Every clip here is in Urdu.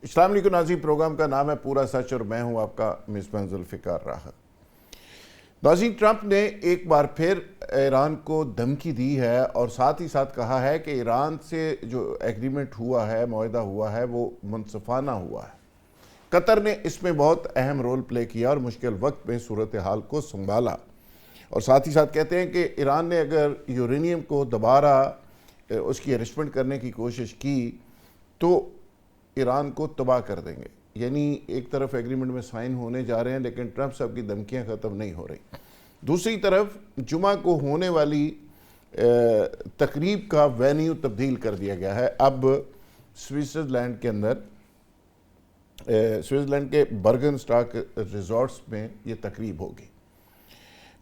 السلام علیکم ناظرین، پروگرام کا نام ہے پورا سچ اور میں ہوں آپ کا میزبان ذوالفقار راحت۔ ناظرین، ٹرمپ نے ایک بار پھر ایران کو دھمکی دی ہے اور ساتھ ہی ساتھ کہا ہے کہ ایران سے جو ایگریمنٹ ہوا ہے، معاہدہ ہوا ہے، وہ منصفانہ ہوا ہے۔ قطر نے اس میں بہت اہم رول پلے کیا اور مشکل وقت میں صورتحال کو سنبھالا، اور ساتھ ہی ساتھ کہتے ہیں کہ ایران نے اگر یورینیم کو دوبارہ اس کی انرچمنٹ کرنے کی کوشش کی تو ایران کو تباہ کر دیں گے۔ یعنی ایک طرف ایگریمنٹ میں سائن ہونے جا رہے ہیں لیکن ٹرمپ صاحب کی دھمکیاں ختم نہیں ہو رہی۔ دوسری طرف جمعہ کو ہونے والی تقریب کا وینیو تبدیل کر دیا گیا ہے۔ اب سوئٹزرلینڈ کے اندر سوئٹزرلینڈ کے برگن اسٹاک ریزورٹس میں یہ تقریب ہوگی۔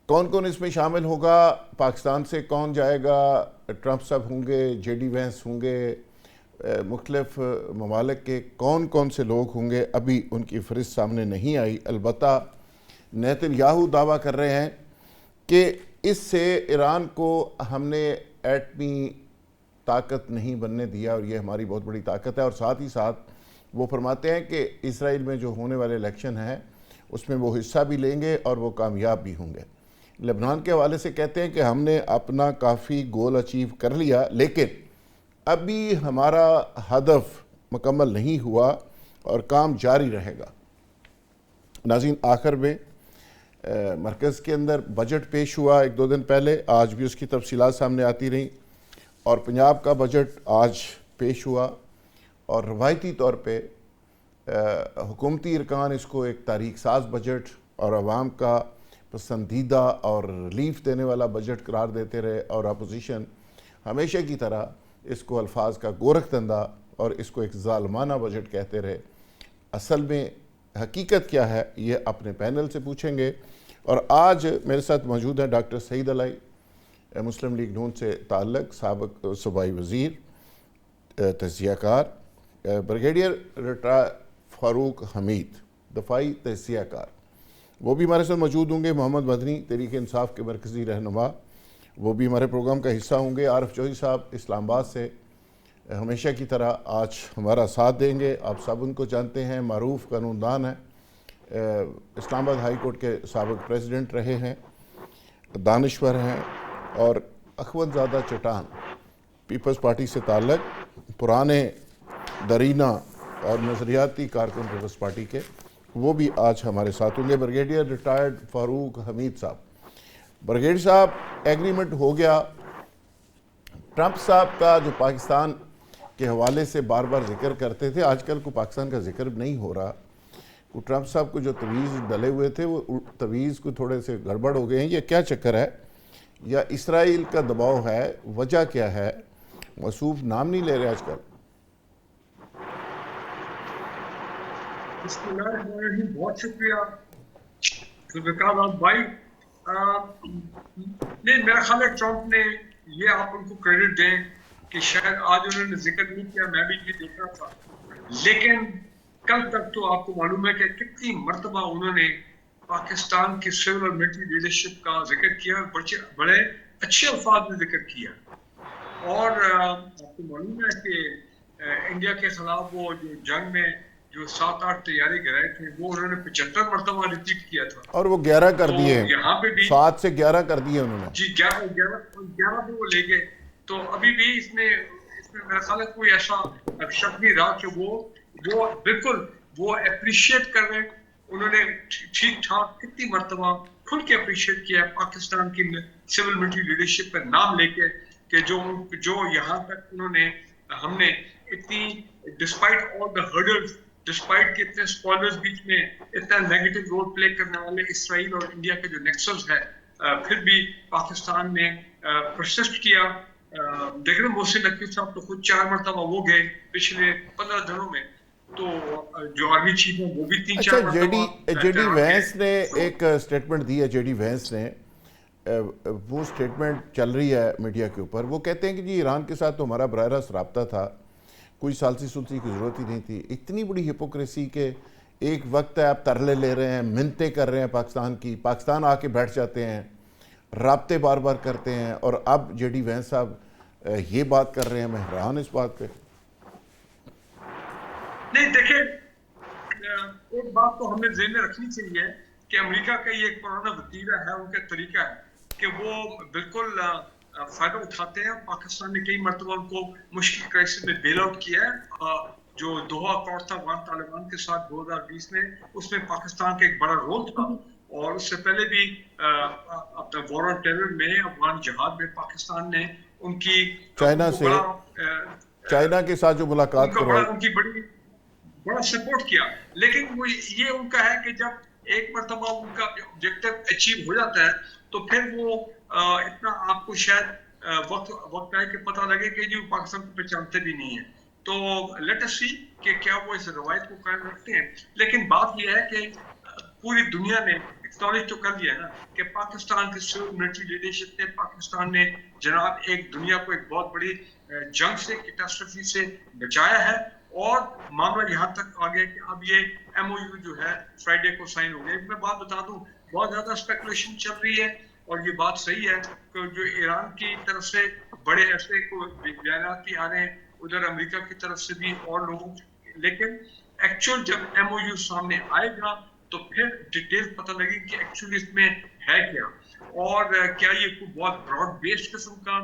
کون کون اس میں شامل ہوگا؟ پاکستان سے کون جائے گا؟ ٹرمپ صاحب ہوں گے، جے ڈی وینس ہوں گے، مختلف ممالک کے کون کون سے لوگ ہوں گے، ابھی ان کی فہرست سامنے نہیں آئی۔ البتہ نیتن یاہو دعویٰ کر رہے ہیں کہ اس سے ایران کو ہم نے ایٹمی طاقت نہیں بننے دیا اور یہ ہماری بہت بڑی طاقت ہے، اور ساتھ ہی ساتھ وہ فرماتے ہیں کہ اسرائیل میں جو ہونے والے الیکشن ہیں اس میں وہ حصہ بھی لیں گے اور وہ کامیاب بھی ہوں گے۔ لبنان کے حوالے سے کہتے ہیں کہ ہم نے اپنا کافی گول اچیو کر لیا لیکن ابھی ہمارا ہدف مکمل نہیں ہوا اور کام جاری رہے گا۔ ناظرین، آخر میں مرکز کے اندر بجٹ پیش ہوا ایک دو دن پہلے، آج بھی اس کی تفصیلات سامنے آتی رہیں، اور پنجاب کا بجٹ آج پیش ہوا، اور روایتی طور پہ حکومتی ارکان اس کو ایک تاریخ ساز بجٹ اور عوام کا پسندیدہ اور ریلیف دینے والا بجٹ قرار دیتے رہے، اور اپوزیشن ہمیشہ کی طرح اس کو الفاظ کا گورکھ دندہ اور اس کو ایک ظالمانہ بجٹ کہتے رہے۔ اصل میں حقیقت کیا ہے یہ اپنے پینل سے پوچھیں گے، اور آج میرے ساتھ موجود ہیں ڈاکٹر سعید علائی، مسلم لیگ نون سے تعلق، سابق صوبائی وزیر، تجزیہ کار، بریگیڈیئر ریٹائر فاروق حمید، دفاعی تجزیہ کار، وہ بھی ہمارے ساتھ موجود ہوں گے۔ محمد مدنی، تحریک انصاف کے مرکزی رہنما، وہ بھی ہمارے پروگرام کا حصہ ہوں گے۔ عارف جوہری صاحب اسلام آباد سے ہمیشہ کی طرح آج ہمارا ساتھ دیں گے۔ آپ سب ان کو جانتے ہیں، معروف قانون دان ہیں، اسلام آباد ہائی کورٹ کے سابق پریزیڈنٹ رہے ہیں، دانشور ہیں، اور اخوند زادہ چٹان، پیپلز پارٹی سے تعلق، پرانے درینہ اور نظریاتی کارکن پیپلز پارٹی کے، وہ بھی آج ہمارے ساتھ ہوں گے۔ بریگیڈیئر ریٹائرڈ فاروق حمید صاحب، بریگیڈیئر صاحب، ایگریمنٹ ہو گیا۔ ٹرمپ صاحب کا جو پاکستان کے حوالے سے بار بار ذکر کرتے تھے، آج کل کو پاکستان کا ذکر نہیں ہو رہا۔ وہ ٹرمپ صاحب کو جو تویز ڈلے ہوئے تھے وہ تویز کو تھوڑے سے گڑبڑ ہو گئے ہیں، یہ کیا چکر ہے؟ یا اسرائیل کا دباؤ ہے؟ وجہ کیا ہے؟ موصوف نام نہیں لے رہے آج کل۔ بسم اللہ الرحمن الرحیم، بہت شکریہ ذوالفقار بھائی۔ نہیں، میرا خیال ہے ٹرمپ نے یہ، آپ ان کو کریڈٹ دیں کہ شاید آج انہوں نے ذکر نہیں کیا، میں بھی یہ دیکھ رہا تھا، لیکن کل تک تو آپ کو معلوم ہے کہ کتنی مرتبہ انہوں نے پاکستان کی سول اور ملٹری لیڈرشپ کا ذکر کیا، بڑے اچھے الفاظ میں ذکر کیا، اور آپ کو معلوم ہے کہ انڈیا کے خلاف وہ جو جنگ میں جو 7-8 تیاری کرائے تھے وہ انہوں نے 75 مرتبہ ریپیٹ کیا تھا، اور وہ 11 کر دیے، یہاں پہ بھی 7 سے 11 کر دیے انہوں نے۔ جی 11 پہ وہ لے گئے، تو ابھی بھی اس میں میرا خیال ہے کوئی ایسا شک نہیں رہا کہ وہ بالکل وہ اپریشیٹ کر رہے ہیں۔ انہوں نے ٹھیک ٹھاک کتنی مرتبہ کھل کے اپریشیٹ کیا پاکستان کی سول ملٹری لیڈرشپ کا نام لے کے، کہ جو یہاں تک انہوں نے، ہم نے اتنی ڈسپائٹ آل دا ہرڈلز، ڈسپائٹ کہ اتنے اسپوائلرز بیچ میں اتنا نیگیٹو رول پلے کرنے والے اسرائیل اور انڈیا کے جو نیکسلز ہے، پھر بھی پاکستان نے پرسسٹ کیا۔ دیکھ رہے محسن نقوی صاحب تو خود 4 مرتبہ وہ گئے پچھلے 15 دنوں میں، تو جو آرمی چیف ہیں وہ بھی 3-4 مرتبہ۔ جے ڈی وینس نے ایک سٹیٹمنٹ دی ہے، جے ڈی وینس نے، وہ سٹیٹمنٹ چل رہی ہے میڈیا کے اوپر، وہ کہتے ہیں کہ جی ایران کے ساتھ تو ہمارا براہ راست رابطہ تھا، کوئی سالسی سلسی کی ضرورت ہی نہیں تھی۔ اتنی بڑی ہپوکریسی کہ ایک وقت ہے آپ ترلے لے رہے ہیں، منتیں کر رہے ہیں پاکستان کی، پاکستان آ کے بیٹھ جاتے ہیں، رابطے بار بار کرتے ہیں، اور اب جے ڈی وینس صاحب یہ بات کر رہے ہیں۔ میں حیران اس بات پہ۔ نہیں دیکھیں، ایک بات تو ہمیں ذہن میں رکھنی چاہیے کہ امریکہ کا یہ ایک پرانا وتیرہ ہے، ان کا طریقہ ہے کہ وہ بالکل فائدہ اٹھاتے ہیں. پاکستان نے کئی مرتبہ ان کو مشکل کرائسس میں بیل آؤٹ کیا ہے. جو دوحہ اکارڈ تھا افغان طالبان کے ساتھ 2020 میں، اس میں پاکستان کا ایک بڑا رول تھا. اور اس سے پہلے بھی اپنا وار آن ٹیرر میں، افغان جہاد میں پاکستان نے ان کی چائنا ان کو سے، بڑا چائنا کے ساتھ جو ان ملاقات کا بڑا کروائی. ان کی بڑا سپورٹ کیا. لیکن وہ یہ ان کا ہے کہ جب ایک مرتبہ ان کا آبجیکٹو اچیو ہو جاتا ہے تو پھر وہ اتنا آپ کو شاید وقت آئے کہ پتہ لگے کہ جو پاکستان کو پہچانتے بھی نہیں ہیں. تو لیٹ اس سی کہ کیا وہ اس روایت کو قائم رکھتے ہیں. لیکن بات یہ ہے کہ پوری دنیا نے ایکنالج تو کر لیا نا کہ پاکستان کے سول ملٹری لیڈرشپ نے پاکستان نے جناب ایک دنیا کو ایک بہت بڑی جنگ سے، کیٹاسٹرفی سے بچایا ہے. اور معاملہ یہاں تک آ گیا کہ اب یہ ایم او یو جو ہے فرائیڈے کو سائن ہو گیا. میں بات بتا دوں، بہت زیادہ اسپیکولیشن چل رہی ہے اور یہ بات صحیح ہے کہ جو ایران کی طرف سے بڑے ایسے کو بیانات بھی آ رہے ہیں، ادھر امریکہ کی طرف سے بھی اور لوگوں. لیکن ایکچوئل جب ایم او یو سامنے آئے گا تو پھر ڈیٹیل پتہ لگے کہ ایکچولی اس میں ہے کیا، اور کیا یہ کوئی بہت براڈ بیسڈ قسم کا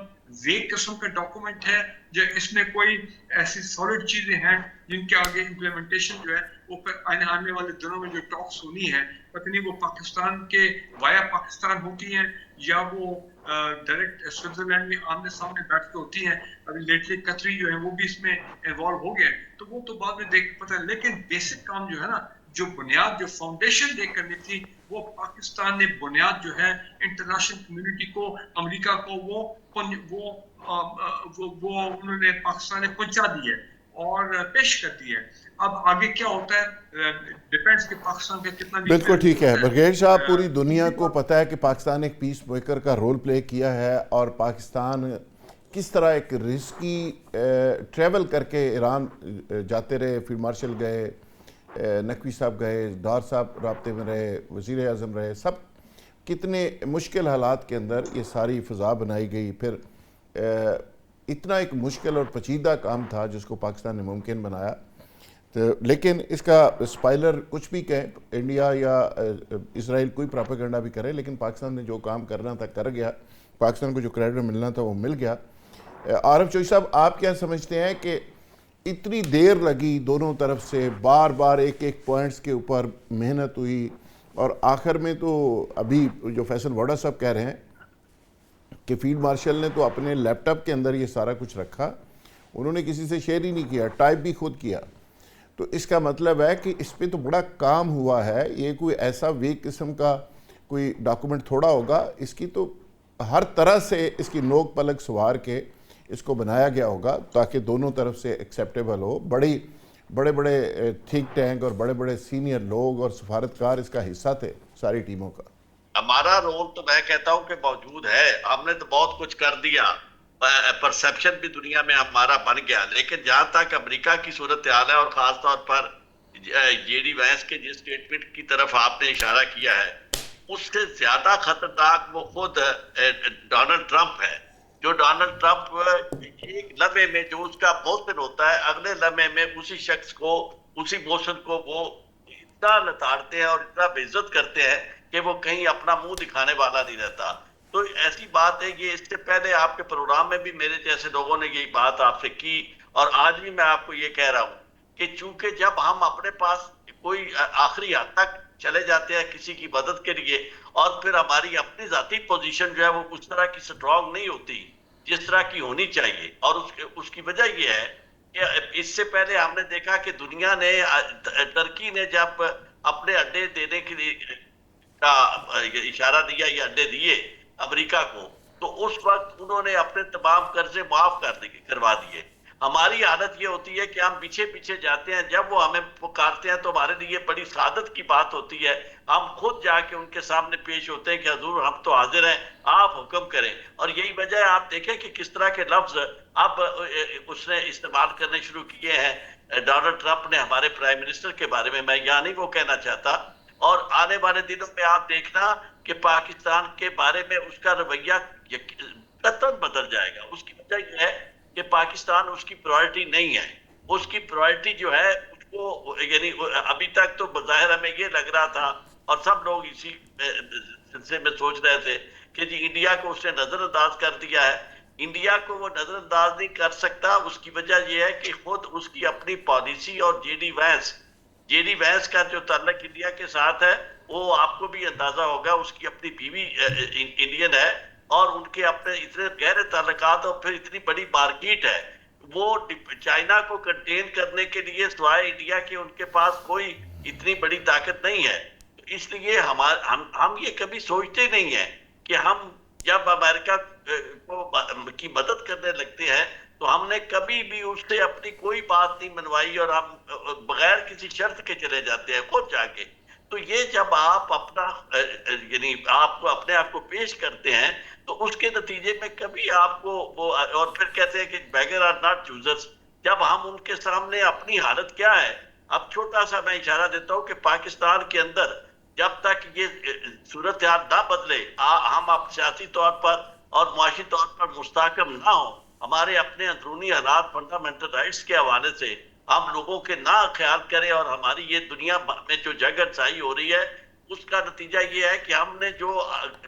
ویگ قسم کا ڈاکومنٹ ہے، جو اس میں کوئی ایسی سالڈ چیزیں ہیں جن کے آگے امپلیمنٹیشن جو ہے وہ آنے والے دنوں میں جو ٹاکس ہونی ہے، پتہ نہیں وہ پاکستان کے وایا پاکستان ہوتی ہیں یا وہ ڈائریکٹ سوئٹزرلینڈ میں آمنے سامنے بیٹھ کے ہوتی ہیں. ابھی لیٹلی قطری جو ہے وہ بھی اس میں انوالو ہو گئے، تو وہ تو بعد میں دیکھ پتہ ہے. لیکن بیسک کام جو ہے نا، جو بنیاد، جو فاؤنڈیشن دے کرنی تھی، وہ پاکستان نے بنیاد جو ہے انٹرنیشنل کمیونٹی کو، امریکہ کو وہ انہوں نے پاکستان نے پہنچا دی ہے اور پیش کر دی ہے. اب آگے کیا ہوتا ہے ڈیپینڈس کہ پاکستان کا کتنا بھی بالکل ٹھیک ہے. برگیڈ صاحب، پوری دنیا دوسری کو بات، پتہ ہے کہ پاکستان ایک پیس میکر کا رول پلے کیا ہے، اور پاکستان کس طرح ایک رسکی ٹریول کر کے ایران جاتے رہے. فیلڈ مارشل گئے، نقوی صاحب گئے، ڈار صاحب رابطے میں رہے، وزیر اعظم رہے، سب کتنے مشکل حالات کے اندر یہ ساری فضا بنائی گئی. پھر اتنا ایک مشکل اور پیچیدہ کام تھا جس کو پاکستان نے ممکن بنایا. لیکن اس کا اسپائلر کچھ بھی کہیں، انڈیا یا اسرائیل کوئی پراپیگنڈا بھی کرے، لیکن پاکستان نے جو کام کرنا تھا کر گیا. پاکستان کو جو کریڈٹ ملنا تھا وہ مل گیا. عارف چوئی صاحب، آپ کیا سمجھتے ہیں کہ اتنی دیر لگی دونوں طرف سے، بار بار ایک ایک پوائنٹس کے اوپر محنت ہوئی، اور آخر میں تو ابھی جو فیصل ووڈا صاحب کہہ رہے ہیں کہ فیلڈ مارشل نے تو اپنے لیپ ٹاپ کے اندر یہ سارا کچھ رکھا، انہوں نے کسی سے شیئر ہی نہیں کیا، ٹائپ بھی خود کیا. تو اس کا مطلب ہے کہ اس پہ تو بڑا کام ہوا ہے. یہ کوئی ایسا ویک قسم کا کوئی ڈاکومنٹ تھوڑا ہوگا، اس کی تو ہر طرح سے اس کی نوک پلک سوار کے اس کو بنایا گیا ہوگا تاکہ دونوں طرف سے ایکسیپٹیبل ہو. بڑے بڑے تھنک ٹینک اور بڑے بڑے سینئر لوگ اور سفارتکار اس کا حصہ تھے ساری ٹیموں کا. ہمارا رول تو میں کہتا ہوں کہ موجود ہے. ہم نے تو بہت کچھ کر دیا، پرسیپشن بھی دنیا میں ہمارا بن گیا. لیکن جہاں تک امریکہ کی صورتحال ہے، اور خاص طور پر جے ڈی وینس کے جس اسٹیٹمنٹ کی طرف آپ نے اشارہ کیا ہے، اس سے زیادہ خطرناک وہ خود ڈونلڈ ٹرمپ ہے. جو ڈونلڈ ٹرمپ ایک لمحے میں جو اس کا موشن ہوتا ہے، اگلے لمحے میں اسی شخص کو، اسی موشن کو وہ اتنا لتاڑتے ہیں اور اتنا بے عزت کرتے ہیں کہ وہ کہیں اپنا منہ دکھانے والا نہیں رہتا. تو ایسی بات ہے. یہ اس سے پہلے آپ کے پروگرام میں بھی میرے جیسے لوگوں نے یہی بات آپ سے کی، اور آج بھی میں آپ کو یہ کہہ رہا ہوں کہ چونکہ جب ہم اپنے پاس کوئی آخری حد تک چلے جاتے ہیں کسی کی مدد کے لیے، اور پھر ہماری اپنی ذاتی پوزیشن جو ہے وہ اس طرح کی سٹرونگ نہیں ہوتی جس طرح کی ہونی چاہیے. اور اس کی وجہ یہ ہے کہ اس سے پہلے ہم نے دیکھا کہ دنیا نے، ترکی نے جب اپنے اڈے دینے کے لیے کا اشارہ دیا یا اڈے دیے امریکہ کو، تو اس وقت انہوں نے اپنے تمام قرضے معاف کروا دیے. ہماری عادت یہ ہوتی ہے کہ ہم پیچھے پیچھے جاتے ہیں، جب وہ ہمیں پکارتے ہیں تو ہمارے لیے بڑی سعادت کی بات ہوتی ہے. ہم خود جا کے ان کے سامنے پیش ہوتے ہیں کہ حضور ہم تو حاضر ہیں، آپ حکم کریں. اور یہی وجہ ہے، آپ دیکھیں کہ کس طرح کے لفظ اب اس نے استعمال کرنے شروع کیے ہیں. ڈونلڈ ٹرمپ نے ہمارے پرائم منسٹر کے بارے میں یہ نہیں وہ کہنا چاہتا. اور آنے والے دنوں میں آپ دیکھنا کہ پاکستان کے بارے میں اس کا رویہ قطعاً بدل جائے گا. اس کی وجہ یہ ہے کہ پاکستان اس کی پرائرٹی نہیں ہے. اس کی پرائرٹی جو ہے اس وہ یعنی ابھی تک تو بظاہر ہمیں یہ لگ رہا تھا اور سب لوگ اسی سلسلے میں سوچ رہے تھے کہ جی انڈیا کو اس نے نظر انداز کر دیا ہے. انڈیا کو وہ نظر انداز نہیں کر سکتا. اس کی وجہ یہ ہے کہ خود اس کی اپنی پالیسی اور جے ڈی وینس کا جو تعلق انڈیا کے ساتھ ہے وہ آپ کو بھی اندازہ ہوگا. اس کی اپنی بیوی انڈین ہے اور ان کے اپنے اتنے گہرے تعلقات اور پھر اتنی بڑی مارکیٹ ہے. وہ چائنا کو کنٹین کرنے کے لیے سوائے انڈیا کے ان کے پاس کوئی اتنی بڑی طاقت نہیں ہے. اس لیے ہم یہ کبھی سوچتے نہیں ہیں کہ ہم جب امریکہ کی مدد کرنے لگتے ہیں تو ہم نے کبھی بھی اس سے اپنی کوئی بات نہیں منوائی اور ہم بغیر کسی شرط کے چلے جاتے ہیں خود جا کے. تو یہ جب آپ اپنا یعنی آپ کو اپنے آپ کو پیش کرتے ہیں تو اس کے نتیجے میں کبھی آپ کو وہ اور پھر کہتے ہیں کہ بیگر آر ناٹ چوزرز. جب ہم ان کے سامنے اپنی حالت کیا ہے, اب چھوٹا سا میں اشارہ دیتا ہوں کہ پاکستان کے اندر جب تک یہ صورتحال نہ بدلے, ہم اب سیاسی طور پر اور معاشی طور پر مستحکم نہ ہوں, ہمارے اپنے اندرونی حالات فنڈامنٹل رائٹس کے حوالے سے ہم لوگوں کے نہ خیال کریں اور ہماری یہ دنیا میں جو جنگ افزائی ہو رہی ہے اس کا نتیجہ یہ ہے کہ ہم نے جو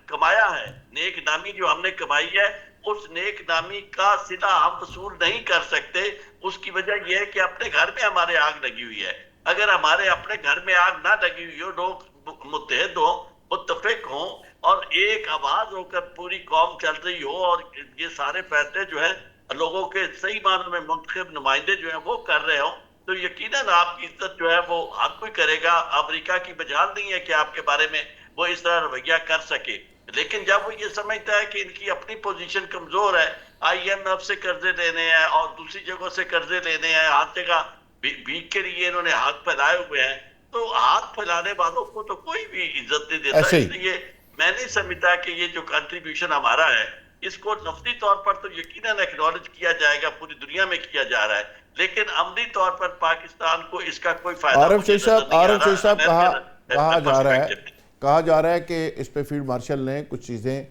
کمایا ہے, نیک نامی جو ہم نے کمائی ہے, اس نیک نامی کا صلہ ہم وصول نہیں کر سکتے. اس کی وجہ یہ ہے کہ اپنے گھر میں ہمارے آگ لگی ہوئی ہے. اگر ہمارے اپنے گھر میں آگ نہ لگی ہوئی ہو, لوگ متحد ہوں, متفق ہوں اور ایک آواز ہو کر پوری قوم چل رہی ہو اور یہ سارے فیصلے جو ہے لوگوں کے صحیح معنوں میں منتخب نمائندے جو ہیں وہ کر رہے ہوں, تو یقیناً آپ کی عزت جو ہے وہ ہر کوئی کرے گا. امریکہ کی مجال نہیں ہے کہ آپ کے بارے میں وہ اس طرح رویہ کر سکے. لیکن جب وہ یہ سمجھتا ہے کہ ان کی اپنی پوزیشن کمزور ہے, آئی ایم ایف سے قرضے لینے ہیں اور دوسری جگہوں سے قرضے لینے ہیں, ہر جگہ بھیک کے لیے انہوں نے ہاتھ پھیلائے ہوئے ہیں, تو ہاتھ پھیلانے والوں کو تو کوئی بھی عزت نہیں دیتا. ایسے اس ہی لیے میں نہیں سمجھتا کہ یہ جو کنٹریبیوشن ہمارا ہے اس کو لفظی طور پر تو یقیناً ایکنالج کیا جائے گا, پوری دنیا میں کیا جا رہا ہے, لیکن عملی طور پر پاکستان کو اس کا کوئی فائدہ عارف مجھے شیخ نظر نہیں آ صاحب رہا. کہا جا رہا ہے کہ اس پہ فیلڈ مارشل نے کچھ چیزیں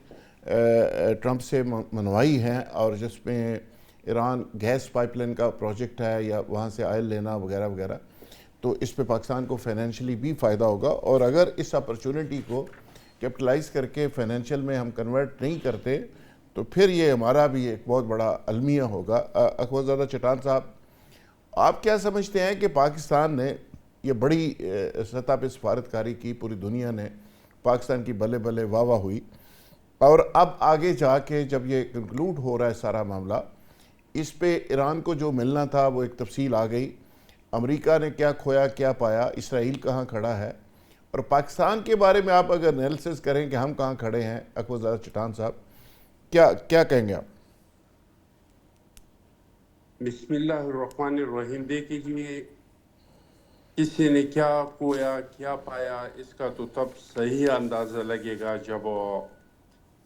ٹرمپ سے منوائی ہیں, اور جس میں ایران گیس پائپ لائن کا پروجیکٹ ہے یا وہاں سے آئل لینا وغیرہ وغیرہ, تو اس پہ پاکستان کو فائنینشلی بھی فائدہ ہوگا. اور اگر اس اپرچونٹی کو کیپٹلائز کر کے فائنینشیل میں ہم کنورٹ نہیں کرتے تو پھر یہ ہمارا بھی ایک بہت بڑا المیہ ہوگا. اکبر زادہ چٹان صاحب, آپ کیا سمجھتے ہیں کہ پاکستان نے یہ بڑی سطح پہ سفارتکاری کی, پوری دنیا نے پاکستان کی بلے بلے واہ واہ ہوئی, اور اب آگے جا کے جب یہ کنکلوڈ ہو رہا ہے سارا معاملہ, اس پہ ایران کو جو ملنا تھا وہ ایک تفصیل آ گئی, امریکہ نے کیا کھویا کیا پایا, اسرائیل کہاں کھڑا ہے, اور پاکستان کے بارے میں آپ اگر انالیسس کریں کہ ہم کہاں کھڑے ہیں, اکبر زادہ چٹان صاحب کیا کہیں گے آپ؟ بسم اللہ الرحمن الرحیم. دیکھیے کسی نے کیا کھویا کیا پایا, اس کا تو تب صحیح اندازہ لگے گا جب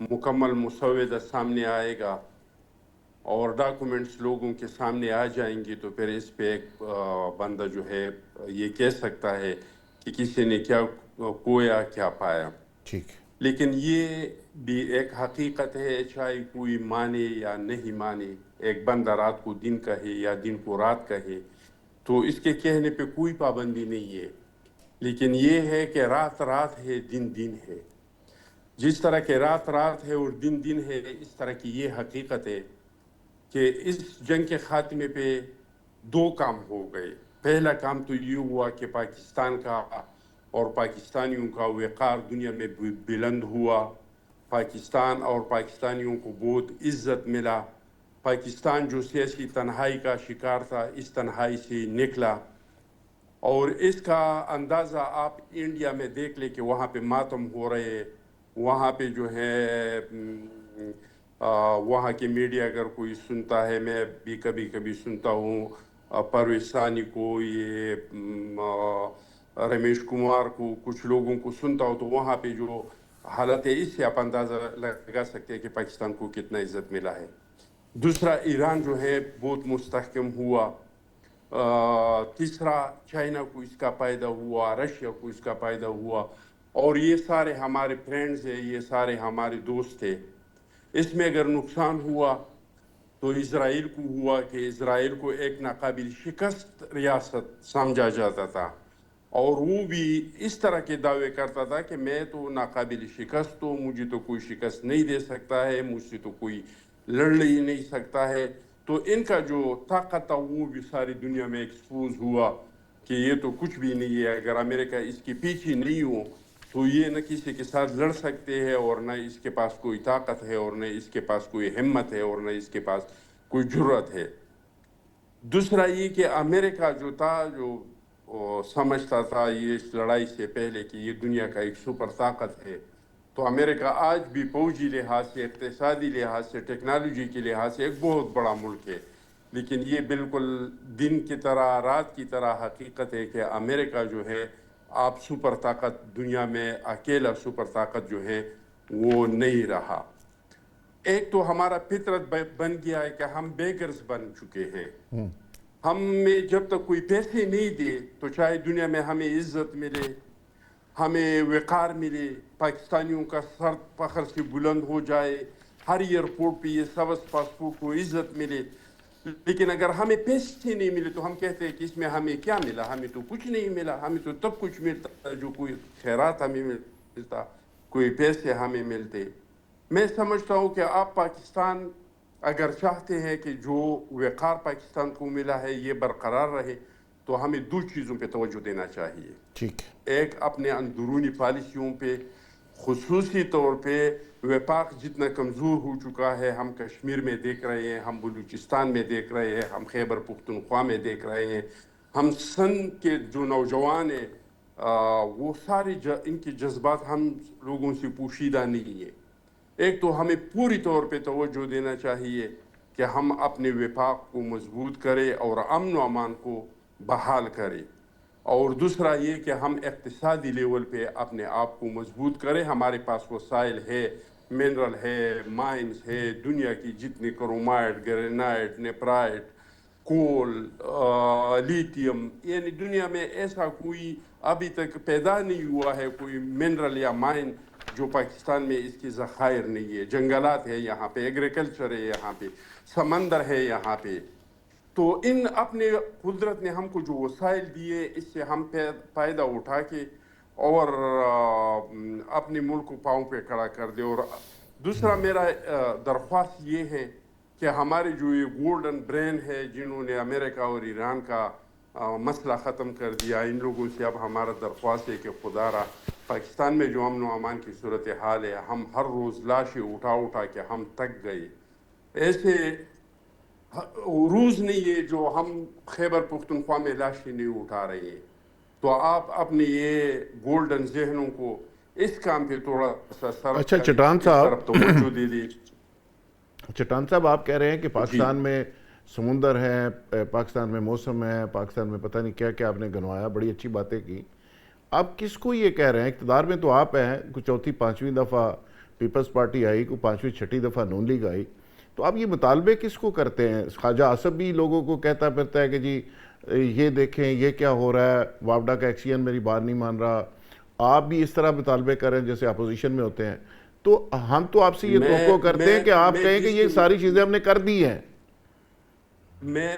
مکمل مسودہ سامنے آئے گا اور ڈاکومنٹس لوگوں کے سامنے آ جائیں گی, تو پھر اس پہ ایک بندہ جو ہے یہ کہہ سکتا ہے کہ کسی نے کیا کھویا کیا پایا. ٹھیک. لیکن یہ بھی ایک حقیقت ہے, چاہے کوئی مانے یا نہیں مانے, ایک بندہ رات کو دن کہے یا دن کو رات کہے تو اس کے کہنے پہ کوئی پابندی نہیں ہے. لیکن یہ ہے کہ رات رات ہے, دن دن ہے. جس طرح کہ رات رات ہے اور دن دن ہے, اس طرح کی یہ حقیقت ہے کہ اس جنگ کے خاتمے پہ دو کام ہو گئے. پہلا کام تو یہ ہوا کہ پاکستان کا اور پاکستانیوں کا وقار دنیا میں بلند ہوا, پاکستان اور پاکستانیوں کو بہت عزت ملا. پاکستان جو سیاسی تنہائی کا شکار تھا, اس تنہائی سے نکلا. اور اس کا اندازہ آپ انڈیا میں دیکھ لیں کہ وہاں پہ ماتم ہو رہے, وہاں پہ جو ہے وہاں کے میڈیا اگر کوئی سنتا ہے, میں بھی کبھی کبھی سنتا ہوں, پرویز ثانی کو, یہ رمیش کمار کو, کچھ لوگوں کو سنتا ہوں, تو وہاں پہ جو حالت ہے اس سے آپ اندازہ لگا سکتے ہیں کہ پاکستان کو کتنا عزت ملا ہے. دوسرا ایران جو ہے بہت مستحکم ہوا. تیسرا چائنا کو اس کا فائدہ ہوا, رشیا کو اس کا فائدہ ہوا, اور یہ سارے ہمارے فرینڈز ہیں, یہ سارے ہمارے دوست ہیں. اس میں اگر نقصان ہوا تو اسرائیل کو ہوا کہ اسرائیل کو ایک ناقابل شکست ریاست سمجھا جاتا تھا، اور وہ بھی اس طرح کے دعوے کرتا تھا کہ میں تو ناقابل شکست ہوں، مجھے تو کوئی شکست نہیں دے سکتا ہے، مجھ سے تو کوئی لڑ ہی نہیں سکتا ہے. تو ان کا جو طاقت تھا وہ بھی ساری دنیا میں ایکسپوز ہوا کہ یہ تو کچھ بھی نہیں ہے. اگر امریکہ اس کے پیچھے نہیں ہو تو یہ نہ کسی کے ساتھ لڑ سکتے ہیں، اور نہ اس کے پاس کوئی طاقت ہے، اور نہ اس کے پاس کوئی ہمت ہے، اور نہ اس کے پاس کوئی جرأت ہے. دوسرا یہ کہ امریکہ جو تھا، جو سمجھتا تھا یہ اس لڑائی سے پہلے کہ یہ دنیا کا ایک سپر طاقت ہے، تو امریکہ آج بھی فوجی لحاظ سے، اقتصادی لحاظ سے، ٹیکنالوجی کے لحاظ سے ایک بہت بڑا ملک ہے. لیکن یہ بالکل دن کی طرح رات کی طرح حقیقت ہے کہ امریکہ جو ہے آپ سپر طاقت دنیا میں اکیلا سپر طاقت جو ہے وہ نہیں رہا. ایک تو ہمارا فطرت بن گیا ہے کہ ہم بیگرز بن چکے ہیں. ہمیں جب تک کوئی پیسے نہیں دے تو چاہے دنیا میں ہمیں عزت ملے، ہمیں وقار ملے، پاکستانیوں کا سر فخر سے بلند ہو جائے، ہر ایئرپورٹ پہ یہ سبز پاسپورٹ کو عزت ملے، لیکن اگر ہمیں پیسے نہیں ملے تو ہم کہتے ہیں کہ اس میں ہمیں کیا ملا؟ ہمیں تو کچھ نہیں ملا. ہمیں تو تب کچھ ملتا جو کوئی خیرات ہمیں ملتا، کوئی پیسے ہمیں ملتے. میں سمجھتا ہوں کہ آپ پاکستان اگر چاہتے ہیں کہ جو وقار پاکستان کو ملا ہے یہ برقرار رہے تو ہمیں دو چیزوں پہ توجہ دینا چاہیے. ٹھیک. ایک اپنے اندرونی پالیسیوں پہ، خصوصی طور پہ وفاق جتنا کمزور ہو چکا ہے، ہم کشمیر میں دیکھ رہے ہیں، ہم بلوچستان میں دیکھ رہے ہیں، ہم خیبر پختونخوا میں دیکھ رہے ہیں، ہم سندھ کے جو نوجوان ہیں وہ سارے ان کے جذبات ہم لوگوں سے پوشیدہ نہیں ہیں. ایک تو ہمیں پوری طور پہ توجہ دینا چاہیے کہ ہم اپنے وفاق کو مضبوط کریں اور امن و امان کو بحال کریں، اور دوسرا یہ کہ ہم اقتصادی لیول پہ اپنے آپ کو مضبوط کریں. ہمارے پاس وسائل ہے، منرل ہے، مائنز ہے، دنیا کی جتنے کرومائٹ، گرینائٹ، نیپرائٹ، کول، لیتھیم، یعنی دنیا میں ایسا کوئی ابھی تک پیدا نہیں ہوا ہے کوئی منرل یا مائن جو پاکستان میں اس کی ذخائر نہیں ہے. جنگلات ہے یہاں پہ، ایگریکلچر ہے یہاں پہ، سمندر ہے یہاں پہ. تو ان اپنے قدرت نے ہم کو جو وسائل دیے اس سے ہم فائدہ اٹھا کے اور اپنے ملک کو پاؤں پہ کھڑا کر دے. اور دوسرا میرا درخواست یہ ہے کہ ہمارے جو یہ گولڈن برین ہے جنہوں نے امریکہ اور ایران کا مسئلہ ختم کر دیا، ان لوگوں سے اب ہمارا درخواست ہے کہ خدا را پاکستان میں جو امن و امان کی صورتحال ہے، ہم ہر روز لاشیں اٹھا اٹھا کے ہم تک گئے. ایسے روز نہیں ہے جو ہم خیبر پختونخوا میں لاشیں نہیں اٹھا رہے ہیں. تو آپ اپنے یہ گولڈن ذہنوں کو اس کام پہ تھوڑا سا صرف اچھا چٹان صاحب، طرف توجہ دے دیں. چٹان صاحب آپ کہہ رہے ہیں کہ پاکستان میں سمندر ہے، پاکستان میں موسم ہے، پاکستان میں پتہ نہیں کیا کیا آپ نے گنوایا، بڑی اچھی باتیں کی. آپ کس کو یہ کہہ رہے ہیں؟ اقتدار میں تو آپ ہیں، کوئی چوتھی پانچویں دفعہ پیپلز پارٹی آئی، کوئی پانچویں چھٹی دفعہ نون لیگ آئی، تو آپ یہ مطالبے کس کو کرتے ہیں؟ خواجہ آصف بھی لوگوں کو کہتا پھرتا ہے کہ جی یہ دیکھیں یہ کیا ہو رہا ہے، وابڈا کا ایکسین میری بات نہیں مان رہا. آپ بھی اس طرح مطالبے کر رہے ہیں جیسے اپوزیشن میں ہوتے ہیں. تو ہم تو آپ سے یہ توقع کرتے ہیں کہ آپ کہیں کہ یہ ساری چیزیں ہم نے کر دی ہیں.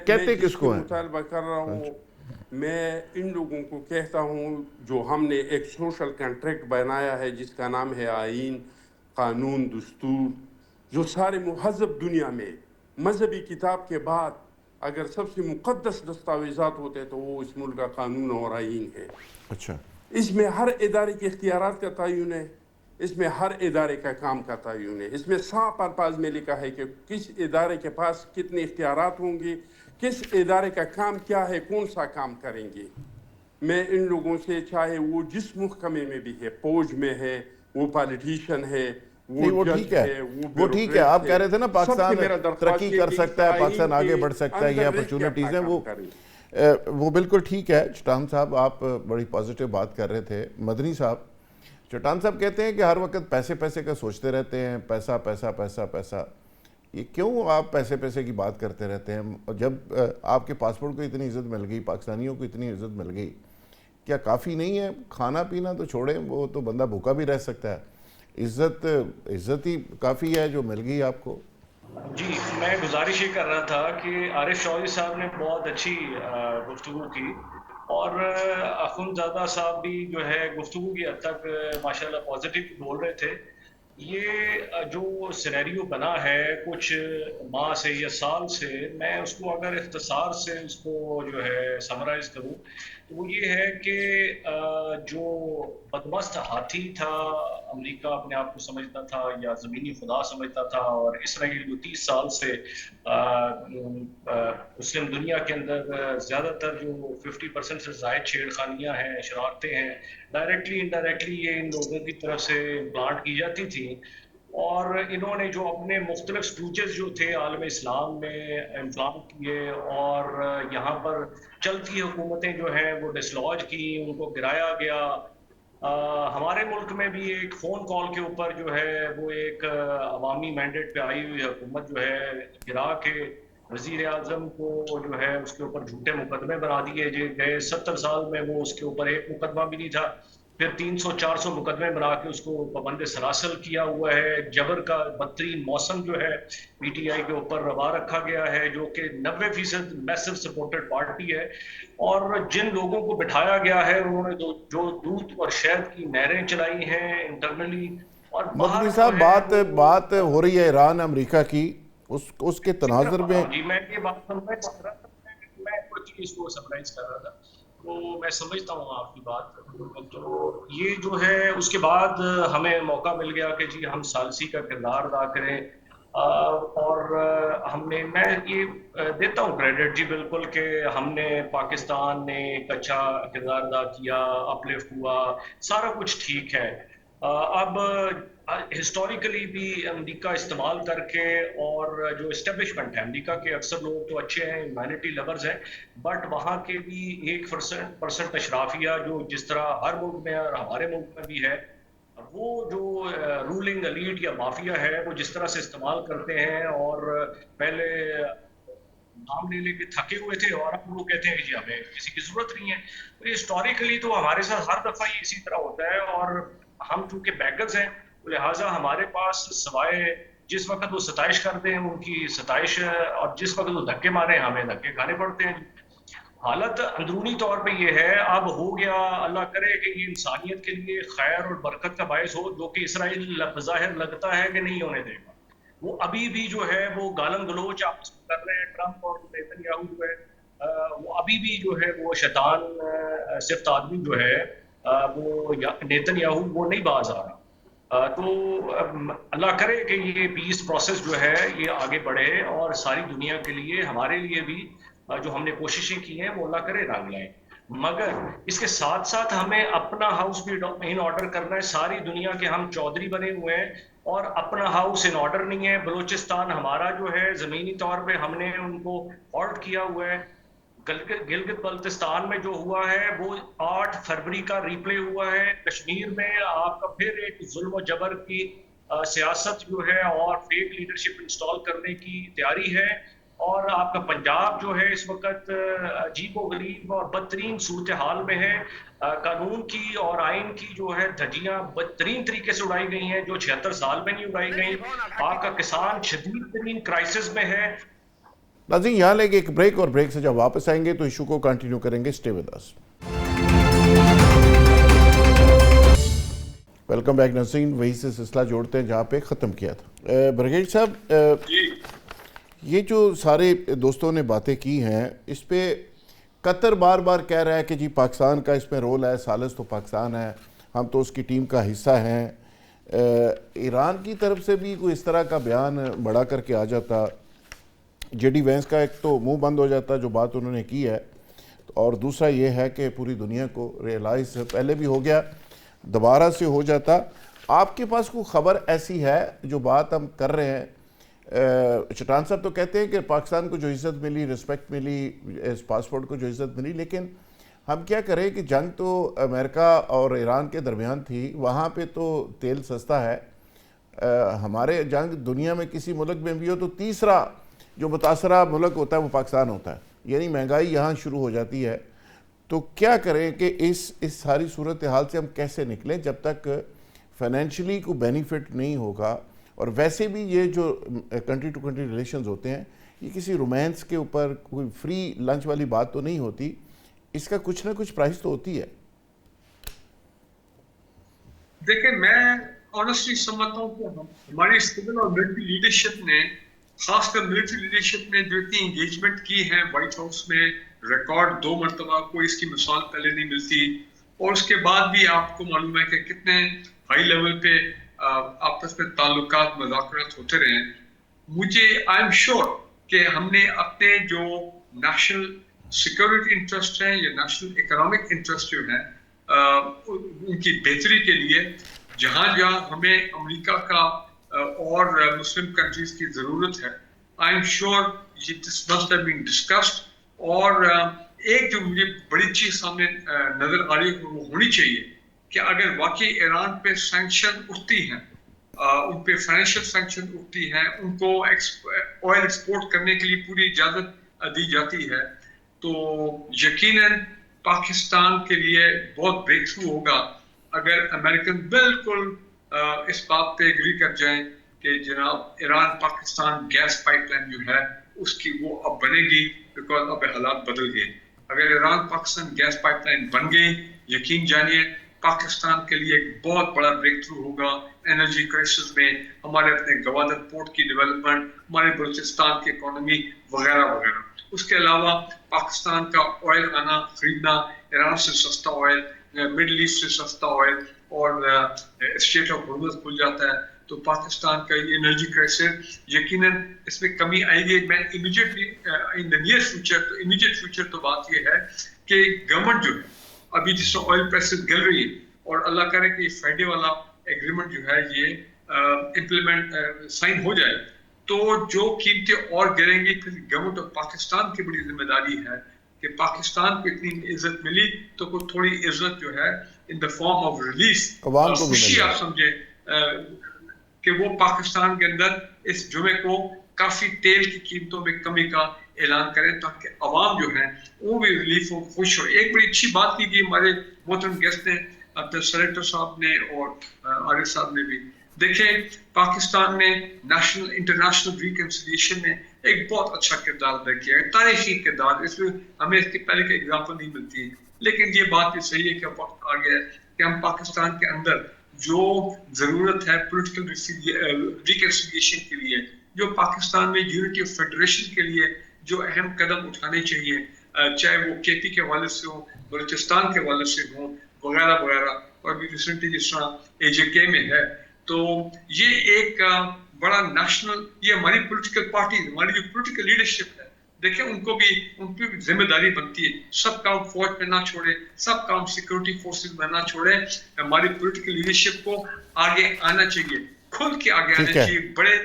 کہتے کس کو ہیں؟ مطالبہ کر رہا ہوں، میں ان لوگوں کو کہتا ہوں جو ہم نے ایک سوشل کنٹریکٹ بنایا ہے جس کا نام ہے آئین، قانون، دستور، جو سارے مہذب دنیا میں مذہبی کتاب کے بعد اگر سب سے مقدس دستاویزات ہوتے ہیں تو وہ اس ملک کا قانون اور آئین ہے. اچھا. اس میں ہر ادارے کے اختیارات کا تعین ہے، اس میں ہر ادارے کا کام کا تعین ہے. اس میں صاف الفاظ میں لکھا ہے کہ کس ادارے کے پاس کتنے اختیارات ہوں گے، کس ادارے کا کام کیا ہے، کون سا کام کریں گے. میں ان لوگوں سے، چاہے وہ جس محکمے میں بھی ہے، فوج میں ہے، وہ پالیٹیشین ہے، وہ ٹھیک ہے، وہ ٹھیک ہے. آپ کہہ رہے تھے نا پاکستان ترقی کر سکتا ہے، پاکستان آگے بڑھ سکتا ہے، یہ اپرچونٹیز ہیں، وہ بالکل ٹھیک ہے. چٹان صاحب آپ بڑی پازیٹیو بات کر رہے تھے. مدنی صاحب، چٹان صاحب کہتے ہیں کہ ہر وقت پیسے پیسے کا سوچتے رہتے ہیں، پیسہ پیسہ پیسہ پیسہ. یہ کیوں آپ پیسے پیسے کی بات کرتے رہتے ہیں؟ جب آپ کے پاسپورٹ کو اتنی عزت مل گئی، پاکستانیوں کو اتنی عزت مل گئی، کیا کافی نہیں ہے؟ کھانا پینا تو چھوڑیں، وہ تو بندہ بھوکا بھی رہ سکتا ہے. عزت ہی کافی ہے جو مل گئی آپ کو. جی میں گزارش یہ کر رہا تھا کہ عارف چودھری صاحب نے بہت اچھی گفتگو کی، اور اخندزادہ صاحب بھی جو ہے گفتگو کی حد تک ماشاءاللہ پازیٹیو بول رہے تھے. یہ جو سینیریو بنا ہے کچھ ماہ سے یا سال سے، میں اس کو اگر اختصار سے اس کو جو ہے سمرائز کروں تو وہ یہ ہے کہ جو بدمست ہاتھی تھا، امریکہ اپنے آپ کو سمجھتا تھا یا زمینی خدا سمجھتا تھا، اور اسرائیل جو 30 سال سے مسلم دنیا کے اندر زیادہ تر جو 50% سے زائد چھیڑ خانیاں ہیں، شرارتیں ہیں، ڈائریکٹلی انڈائریکٹلی یہ ان لوگوں کی طرف سے پلانٹ کی جاتی تھی. اور انہوں نے جو اپنے مختلف سٹوچز جو تھے عالم اسلام میں امپلانٹ کیے، اور یہاں پر چلتی حکومتیں جو ہیں وہ ڈسلوج کی، ان کو گرایا گیا. ہمارے ملک میں بھی ایک فون کال کے اوپر جو ہے وہ ایک عوامی مینڈیٹ پہ آئی ہوئی حکومت جو ہے گرا کے وزیر اعظم کو جو ہے اس کے اوپر جھوٹے مقدمے بنا دیے گئے. 70 سال میں وہ اس کے اوپر ایک مقدمہ بھی نہیں تھا، پھر 300-400 مقدمے بنا کے اس کو پابند سلاسل کیا ہوا ہے. جبر کا بدترین موسم جو ہے پی ٹی آئی کے اوپر روا رکھا گیا ہے، جو کہ 90% میسو سپورٹڈ پارٹی ہے. اور جن لوگوں کو بٹھایا گیا ہے انہوں نے جو دودھ اور شہد کی نہریں چلائی ہیں انٹرنلی، اور مدنی باہر جو صاحب، ہے بات ہو رہی ہے ایران امریکہ کی، اس کے اسی طرف تناظر آ رہا میں. ہوں. جی میں یہ بات سمجھ رہا تھا، میں کوئی چیز کو سمرائز کر رہا تھا، تو میں سمجھتا ہوں آپ کی بات. تو یہ جو ہے اس کے بعد ہمیں موقع مل گیا کہ جی ہم ثالثی کا کردار ادا کریں، اور میں یہ دیتا ہوں کریڈٹ جی بالکل کہ ہم نے پاکستان نے ایک اچھا کردار ادا کیا، اپلفٹ ہوا، سارا کچھ ٹھیک ہے. اب ہسٹوریکلی بھی امریکہ استعمال کر کے، اور جو اسٹیبلشمنٹ ہے امریکہ کے اکثر لوگ تو اچھے ہیں، ہیومینٹی لورز ہیں، بٹ وہاں کے بھی 1% اشرافیہ جو جس طرح ہر ملک میں اور ہمارے ملک میں بھی ہے، وہ جو رولنگ الیٹ یا مافیا ہے وہ جس طرح سے استعمال کرتے ہیں. اور پہلے نام لے لے کے تھکے ہوئے تھے، اور اب وہ کہتے ہیں کہ جی ہمیں کسی کی ضرورت نہیں ہے. تو یہ ہسٹوریکلی تو ہمارے ساتھ ہر دفعہ یہ اسی طرح ہوتا ہے، اور ہم چونکہ بیگرز ہیں لہٰذا ہمارے پاس سوائے جس وقت وہ ستائش کرتے ہیں ان کی ستائش، اور جس وقت وہ دھکے مارے ہمیں دھکے کھانے پڑتے ہیں. حالت اندرونی طور پہ یہ ہے، اب ہو گیا، اللہ کرے کہ یہ انسانیت کے لیے خیر اور برکت کا باعث ہو، جو کہ اسرائیل بظاہر لگتا ہے کہ نہیں ہونے دے گا. وہ ابھی بھی جو ہے وہ گالم گلوچ آپس میں کر رہے ہیں، ٹرمپ اور نیتن یاہو جو ہے وہ ابھی بھی جو ہے وہ شیطان صفت آدمی جو ہے وہ نیتن یاہو وہ نہیں باز آ رہا. تو اللہ کرے کہ یہ پیس پروسیس جو ہے یہ آگے بڑھے، اور ساری دنیا کے لیے ہمارے لیے بھی جو ہم نے کوششیں کی ہیں وہ اللہ کرے رنگ لائیں. مگر اس کے ساتھ ساتھ ہمیں اپنا ہاؤس بھی ان آرڈر کرنا ہے. ساری دنیا کے ہم چودھری بنے ہوئے ہیں اور اپنا ہاؤس ان آرڈر نہیں ہے. بلوچستان ہمارا جو ہے زمینی طور پہ ہم نے ان کو ہالٹ کیا ہوا ہے. گلگت بلتستان میں جو ہوا ہے وہ 8 فروری کا ریپلے ہوا ہے. کشمیر میں آپ کا پھر ایک ظلم و جبر کی سیاست جو ہے اور فیک لیڈرشپ انسٹال کرنے کی تیاری ہے. اور آپ کا پنجاب جو ہے اس وقت عجیب و غریب اور بدترین صورتحال میں ہے. قانون کی اور آئین کی جو ہے دھجیاں بدترین طریقے سے اڑائی گئی ہیں جو 76 سال میں نہیں اڑائی گئی. آپ کا کسان شدید ترین کرائسس میں ہے. ناظرین یہاں لیں گے ایک بریک، اور بریک سے جب واپس آئیں گے تو ایشو کو کنٹینیو کریں گے. سٹے ود اس. ویلکم بیک ناظرین. وہی سے سلسلہ جوڑتے ہیں جہاں پہ ختم کیا تھا. برگیڈ صاحب، یہ جو سارے دوستوں نے باتیں کی ہیں اس پہ قطر بار بار کہہ رہا ہے کہ جی پاکستان کا اس میں رول ہے، ثالث تو پاکستان ہے، ہم تو اس کی ٹیم کا حصہ ہیں. ایران کی طرف سے بھی کوئی اس طرح کا بیان بڑھا کر کے آ جاتا، جے ڈی وینس کا ایک تو منہ بند ہو جاتا جو بات انہوں نے کی ہے، اور دوسرا یہ ہے کہ پوری دنیا کو ریئلائز پہلے بھی ہو گیا، دوبارہ سے ہو جاتا. آپ کے پاس کوئی خبر ایسی ہے جو بات ہم کر رہے ہیں؟ چٹان صاحب تو کہتے ہیں کہ پاکستان کو جو عزت ملی، رسپیکٹ ملی، اس پاسپورٹ کو جو عزت ملی، لیکن ہم کیا کریں کہ جنگ تو امریکہ اور ایران کے درمیان تھی، وہاں پہ تو تیل سستا ہے. ہمارے جنگ دنیا میں کسی ملک میں بھی ہو تو تیسرا جو متاثرہ ملک ہوتا ہے وہ پاکستان ہوتا ہے، یعنی مہنگائی یہاں شروع ہو جاتی ہے. تو کیا کریں کہ اس ساری صورتحال سے ہم کیسے نکلیں جب تک فائنینشلی کو بینیفٹ نہیں ہوگا؟ اور ویسے بھی یہ جو کنٹری ٹو کنٹری ریلیشنز ہوتے ہیں یہ کسی رومانس کے اوپر کوئی فری لنچ والی بات تو نہیں ہوتی, اس کا کچھ نہ کچھ پرائز تو ہوتی ہے. دیکھیں میں آنیسٹلی سمجھتا ہوں کہ ہماری سول اور ملٹری لیڈرشپ نے, خاص کر ملٹری لیڈرشپ نے جو اتنی انگیجمنٹ کی ہے وائٹ ہاؤس میں, ریکارڈ 2 مرتبہ, کوئی اس کی مثال پہلے نہیں ملتی, اور اس کے بعد بھی آپ کو معلوم ہے کہ کتنے ہائی لیول پہ آپس میں تعلقات, مذاکرات ہوتے رہے ہیں. مجھے آئی ایم شیور کہ ہم نے اپنے جو نیشنل سیکورٹی انٹرسٹ ہیں یا نیشنل اکنامک انٹرسٹ جو ہیں ان کی بہتری کے لیے جہاں جہاں ہمیں امریکہ کا اور مسلم کنٹریز کی ضرورت ہے, I am sure this must have been discussed. اور ایک جو مجھے بڑی چیز سامنے نظر آ رہی ہے وہ ہونی چاہیے کہ اگر واقعی ایران پہ سینکشن اٹھتی ہیں, ان پہ فائنینشیل سینکشن اٹھتی ہیں, ان کو آئل ایکسپورٹ کرنے کے لیے پوری اجازت دی جاتی ہے, تو یقیناً پاکستان کے لیے بہت بریک تھرو ہوگا اگر امریکن بالکل اس بات پہ ایگری کر جائیں کہ جناب Iran Pakistan gas pipeline جو ہے اس کی وہ اب بنے گی, بیکاز اب حالات بدل گئے. اگر Iran Pakistan gas pipeline بن گئی, یقین جانیے پاکستان کے لیے ایک بہت بڑا بریک تھرو ہوگا انرجی کرائسس میں, ہمارے اپنے گوادر پورٹ کی ڈیولپمنٹ, ہمارے بلوچستان کی اکانومی وغیرہ وغیرہ. اس کے علاوہ پاکستان کا آئل آنا, خریدنا, ایران سے سستا آئل, مڈل ایسٹ سے سستا آئل, اور اسٹریٹ آف ہارمز کھل جاتا ہے تو پاکستان کا یہ انرجی کرائسس یقیناً اس میں کمی آئے گی. میں immediately in the near future, تو امیڈیٹ فیوچر تو بات یہ ہے کہ گورنمنٹ جو ہے ابھی جس طرح آئل پرائسز گر رہی ہے, اور اللہ کرے کہ یہ فرائیڈے والا ایگریمنٹ جو ہے یہ امپلیمنٹ سائن ہو جائے تو جو قیمتیں اور گریں گی, پھر گورنمنٹ آف پاکستان کی بڑی ذمہ داری ہے کہ پاکستان کو اتنی عزت ملی تو کوئی تھوڑی عزت جو ہے ان دا فارم آف ریلیف, خوشی آپ سمجھیں کہ وہ پاکستان کے اندر اس جمعے کو کافی تیل کی قیمتوں میں کمی کا اعلان کریں تاکہ عوام جو ہیں وہ بھی ریلیف ہو, خوش ہو. ایک بڑی اچھی بات کی گئی ہمارے محترم گیسٹ نے, عبد السلیٹر صاحب نے اور عارف صاحب نے بھی. دیکھیں پاکستان نے نیشنل انٹرنیشنل ریکنسیلیشن میں ایک بہت اچھا کردار ادا کیا ہے, تاریخی کردار. اس میں ہمیں اس کے پہلے کا اگزامپل نہیں ملتی, لیکن یہ بات بھی صحیح ہے کہ وقت آ گیا ہے کہ ہم پاکستان کے اندر جو ضرورت ہے پولیٹیکل ریکنسیلیشن کے لیے, جو پاکستان میں یونٹی آف فیڈریشن کے لیے جو اہم قدم اٹھانے چاہیے, چاہے وہ کے پی کے حوالے سے ہوں, بلوچستان کے حوالے سے ہوں وغیرہ وغیرہ, اور بھی ریسنٹلی جس طرح اے جے کے میں ہے, تو یہ ایک بڑا نیشنل, یہ ہماری پولیٹیکل پارٹی, ہماری جو پولیٹیکل لیڈرشپ ہے, دیکھیں ان پہ بھی ذمہ داری بنتی ہے. سب کام فوج میں نہ چھوڑے, سب کام سیکورٹی فورسز میں نہ چھوڑے. ہماری پولیٹیکل لیڈرشپ کو آگے آنا چاہیے, کھل کے آگے آنا چاہیے, بڑے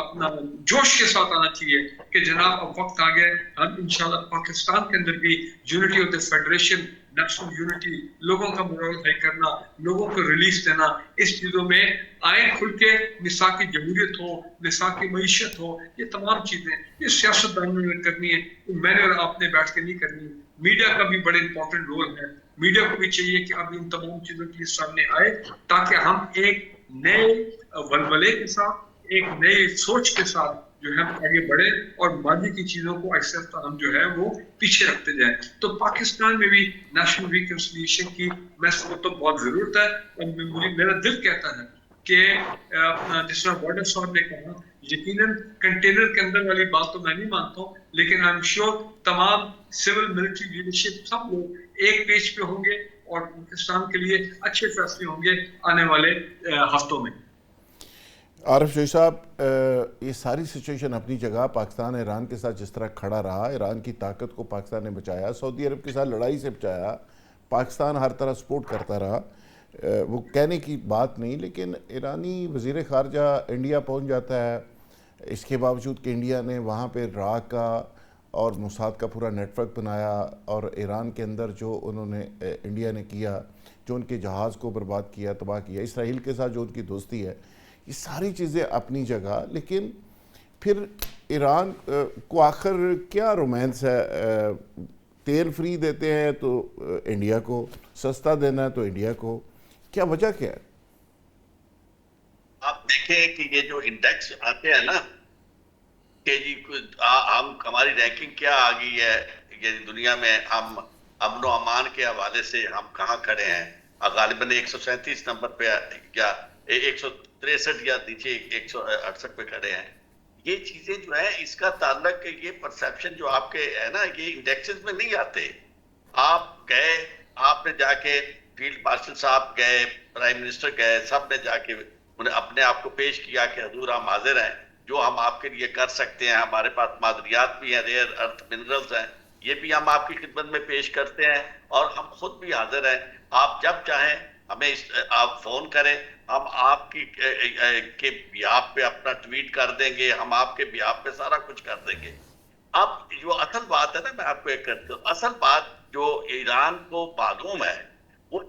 اپنا جوش کے ساتھ آنا چاہیے کہ جناب اب وقت آ گیا, ہم انشاءاللہ پاکستان کے اندر بھی unity of the federation, national unity, لوگوں کا مورل ہائی کرنا, لوگوں کو ریلیز دینا, اس چیزوں میں آئیں کھل کے. مساقی جمہوریت ہو, مساقی معیشت ہو, یہ تمام چیزیں یہ سیاست دانوں نے کرنی ہے, میں نے اور آپ نے بیٹھ کے نہیں کرنی. میڈیا کا بھی بڑے امپورٹنٹ رول ہے, میڈیا کو بھی چاہیے کہ اب ان تمام چیزوں کے سامنے آئے تاکہ ہم ایک نئے ولولے کے ساتھ, ایک نئی سوچ کے ساتھ جو ہے آگے بڑھے اور ماضی کی چیزوں کو ایسے ہم جو ہے وہ پیچھے رکھتے جائیں. تو پاکستان میں بھی نیشنل ریکنسیلیشن کی میں سمجھتا ہوں بہت ضرورت ہے, اور میرا دل کہتا ہے کہ جس طرح بارڈر صاحب نے کہا, یقیناً کنٹینر کے اندر والی بات تو میں نہیں مانتا ہوں, لیکن آئی ایم شیور تمام سول ملٹری لیڈرشپ سب لوگ ایک پیج پہ ہوں گے اور پاکستان کے لیے اچھے فیصلے ہوں گے آنے والے ہفتوں میں. عارف جوئی صاحب, یہ ساری سچویشن اپنی جگہ, پاکستان ایران کے ساتھ جس طرح کھڑا رہا, ایران کی طاقت کو پاکستان نے بچایا, سعودی عرب کے ساتھ لڑائی سے بچایا, پاکستان ہر طرح سپورٹ کرتا رہا, وہ کہنے کی بات نہیں. لیکن ایرانی وزیر خارجہ انڈیا پہنچ جاتا ہے, اس کے باوجود کہ انڈیا نے وہاں پہ را کا اور موساد کا پورا نیٹ ورک بنایا, اور ایران کے اندر جو انہوں نے انڈیا نے کیا, جو ان کے جہاز کو برباد کیا, تباہ کیا, اسرائیل کے ساتھ جو ان کی دوستی ہے, یہ ساری چیزیں اپنی جگہ. لیکن پھر ایران کو آخر کیا رومانس ہے, تیل فری دیتے ہیں تو انڈیا کو, سستا دینا ہے تو انڈیا کو, کیا وجہ کیا ہے؟ آپ دیکھیں کہ یہ جو انڈیکس آتے ہیں نا کہ جی ہم ہماری رینکنگ کیا آ گئی ہے یہ دنیا میں، ہم امن و امان کے حوالے سے ہم کہاں کھڑے ہیں، غالباً 137 نمبر پہ یا 163 یا نیچے 168 پہ کھڑے ہیں. یہ چیزیں جو ہیں اس کا تعلق یہ پرسیپشن جو آپ کے ہے نا یہ انڈیکسز میں نہیں آتے. آپ گئے، آپ نے جا کے فیلڈ مارشل صاحب گئے، پرائم منسٹر گئے، سب نے جا کے انہیں اپنے آپ کو پیش کیا کہ حضور ہم حاضر ہیں، جو ہم آپ کے لیے کر سکتے ہیں، ہمارے پاس معدنیات بھی ہیں، ریئر ارتھ منرلز ہیں، یہ بھی ہم آپ کی خدمت میں پیش کرتے ہیں، اور ہم خود بھی حاضر ہیں. آپ جب چاہیں ہمیں آپ فون کریں، ہم آپ کی کے بیہاف پہ اپنا ٹویٹ کر دیں گے، ہم آپ کے بیہاف پہ سارا کچھ کر دیں گے. اب جو اصل بات ہے نا، میں آپ کو ایک کرتا ہوں، اصل بات جو ایران کو معلوم ہے وہ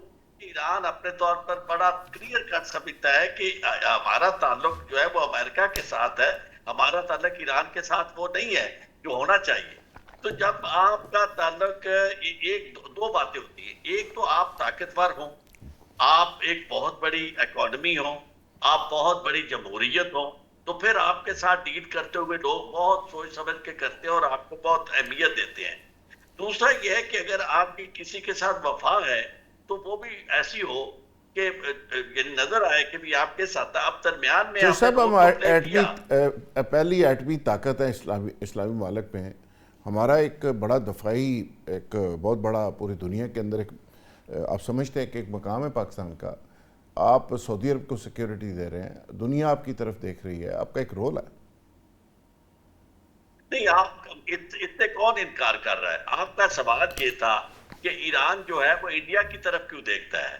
ایران اپنے طور پر بڑا کلیئر کٹ سمجھتا ہے کہ ہمارا تعلق جو ہے وہ امریکہ کے ساتھ ہے، ہمارا تعلق ایران کے ساتھ وہ نہیں ہے جو ہونا چاہیے. تو جب آپ کا تعلق ایک دو باتیں ہوتی ہیں، ایک تو آپ طاقتور ہوں، آپ ایک بہت بڑی اکانومی ہوں، آپ بہت بڑی جمہوریت ہوں، تو پھر آپ کے ساتھ ڈیل کرتے ہوئے لوگ بہت سوچ سمجھ کے کرتے ہیں اور آپ کو بہت اہمیت دیتے ہیں. دوسرا یہ ہے کہ اگر آپ کی کسی کے ساتھ وفا ہے تو وہ بھی ایسی ہو کہ یعنی نظر آئے کہ بھی آپ کے ساتھ آپ درمیان میں تو سب ہم رول پلے کیا. پہلی ایٹمی طاقت ہے اسلامی ممالک میں. ہمارا ایک بڑا دفاعی ایک بہت بڑا پوری دنیا کے اندر ایک آپ سمجھتے ہیں کہ ایک مقام ہے پاکستان کا. آپ سعودی عرب کو سیکیورٹی دے رہے ہیں، دنیا آپ کی طرف دیکھ رہی ہے، آپ کا ایک رول ہے. نہیں، آپ اس سے کون انکار کر رہا ہے؟ آپ کا سوال یہ تھا کہ ایران جو ہے وہ انڈیا کی طرف کیوں دیکھتا ہے.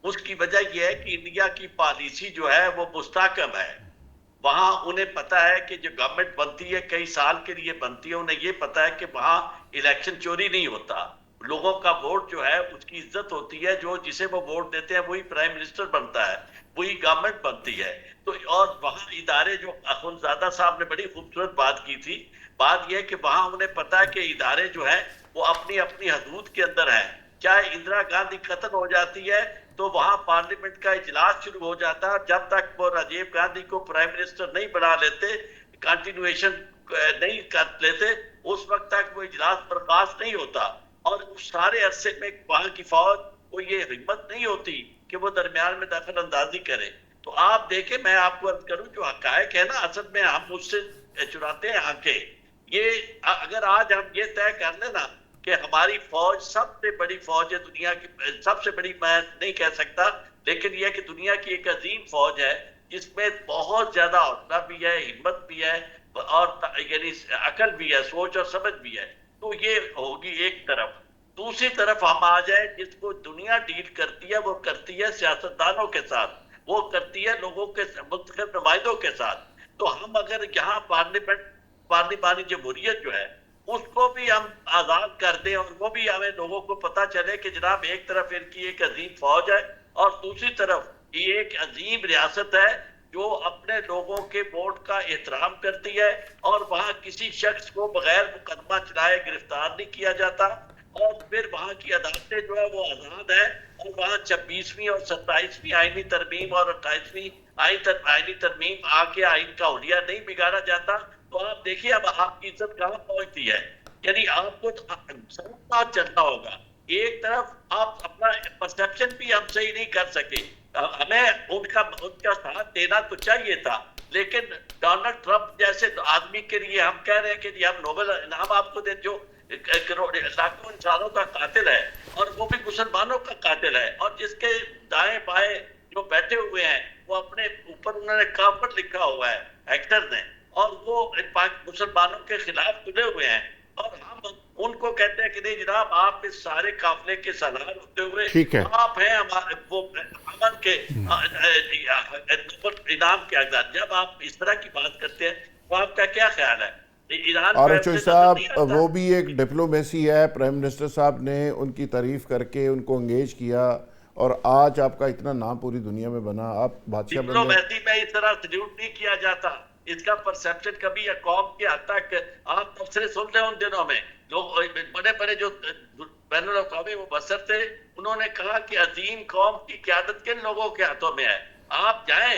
اس کی وجہ یہ ہے کہ انڈیا کی پالیسی جو ہے وہ مستحکم ہے. وہاں انہیں پتا ہے کہ جو گورنمنٹ بنتی ہے کئی سال کے لیے بنتی ہے، انہیں یہ پتا ہے کہ وہاں الیکشن چوری نہیں ہوتا، لوگوں کا ووٹ جو ہے اس کی عزت ہوتی ہے، جو جسے وہ ووٹ دیتے ہیں وہی پرائم منسٹر بنتا ہے، وہی گورنمنٹ بنتی ہے. تو اور وہاں ادارے جو اخونزادہ صاحب نے بڑی خوبصورت بات کی تھی، بات یہ ہے کہ وہاں انہیں پتا ہے کہ ادارے جو ہیں وہ اپنی اپنی حدود کے اندر ہیں. چاہے اندرا گاندھی قتل ہو جاتی ہے تو وہاں پارلیمنٹ کا اجلاس شروع ہو جاتا ہے، جب تک وہ راجیو گاندھی کو پرائم منسٹر نہیں بنا لیتے، کنٹینویشن نہیں کر لیتے، اس وقت تک وہ اجلاس برخاست نہیں ہوتا. اور اس سارے عرصے میں وہاں کی فوج کو یہ ہمت نہیں ہوتی کہ وہ درمیان میں دخل اندازی کرے. تو آپ دیکھیں، میں آپ کو عرض کروں جو حقائق ہے نا، اصل میں ہم اس سے چراتے ہیں آنکھیں. یہ اگر آج ہم یہ طے کر لیں نا کہ ہماری فوج سب سے بڑی فوج ہے دنیا کی، سب سے بڑی میں نہیں کہہ سکتا، لیکن یہ کہ دنیا کی ایک عظیم فوج ہے جس میں بہت زیادہ حوصلہ بھی ہے، ہمت بھی ہے، اور یعنی عقل بھی ہے، سوچ اور سمجھ بھی ہے. تو یہ ہوگی ایک طرف. دوسری طرف ہم آ جائیں، جس کو دنیا ڈیل کرتی ہے وہ کرتی ہے سیاستدانوں کے ساتھ، وہ کرتی ہے لوگوں کے منتخب نمائندوں کے ساتھ. تو ہم اگر یہاں پارلیمانی جمہوریت جو ہے اس کو بھی ہم آزاد کر دیں، اور وہ بھی ہمیں لوگوں کو پتا چلے کہ جناب ایک طرف ان کی ایک عظیم فوج ہے اور دوسری طرف یہ ایک عظیم ریاست ہے جو اپنے لوگوں کے ووٹ کا احترام کرتی ہے، اور وہاں کسی شخص کو بغیر مقدمہ چلائے گرفتار نہیں کیا جاتا، اور پھر وہاں کی عدالتیں جو ہے وہ آزاد ہے، اور وہاں 26ویں اور 27ویں آئینی ترمیم اور 28ویں آئینی ترمیم آ کے آئین کا حلیہ نہیں بگاڑا جاتا. تو آپ دیکھیے اب آپ کی عزت کہاں پہنچتی ہے. یعنی آپ کو ساتھ چلنا ہوگا. ایک طرف آپ اپنا پرسپشن بھی ہم صحیح نہیں کر سکے، ہمیں ان کا ساتھ دینا تو چاہیے تھا، لیکن ڈونلڈ ٹرمپ جیسے آدمی کے لیے ہم کہہ رہے ہیں کہ جی ہم نوبل انعام آپ کو دیں، جو لاکھوں انسانوں کا قاتل ہے اور وہ بھی مسلمانوں کا قاتل ہے، اور جس کے دائیں بائیں جو بیٹھے ہوئے ہیں وہ اپنے اوپر انہوں نے کافر لکھا ہوا ہے ایکٹر نے، اور وہ مسلمانوں کے خلاف تلے ہوئے ہیں، اور ہم ان کو کہتے ہیں کہ نہیں جناب آپ اس سارے قافلے کے سالار ہوتے ہوئے آپ ہیں ہمارے وہ امن کے انعام کے حقدار. جب آپ اس طرح کی بات کرتے ہیں تو آپ کا کیا خیال ہے؟ آرچو صاحب وہ بھی ایک ڈپلومیسی ہے، پرائم منسٹر صاحب نے ان کی تعریف کر کے ان کو انگیج کیا، اور آج آپ کا اتنا نام پوری دنیا میں بنا، آپ بادشاہ بن گئے. ڈپلومیسی میں اس طرح سلیوٹ نہیں کیا جاتا، اس کا پرسپشن کبھی قوم کے حد تک آپ تبصرے سن رہے ان دنوں میں لوگ بڑے بڑے جو بین الاقوامی مبصر تھے، انہوں نے کہا کہ عظیم قوم کی قیادت کن لوگوں کے ہاتھوں میں ہے. آپ جائیں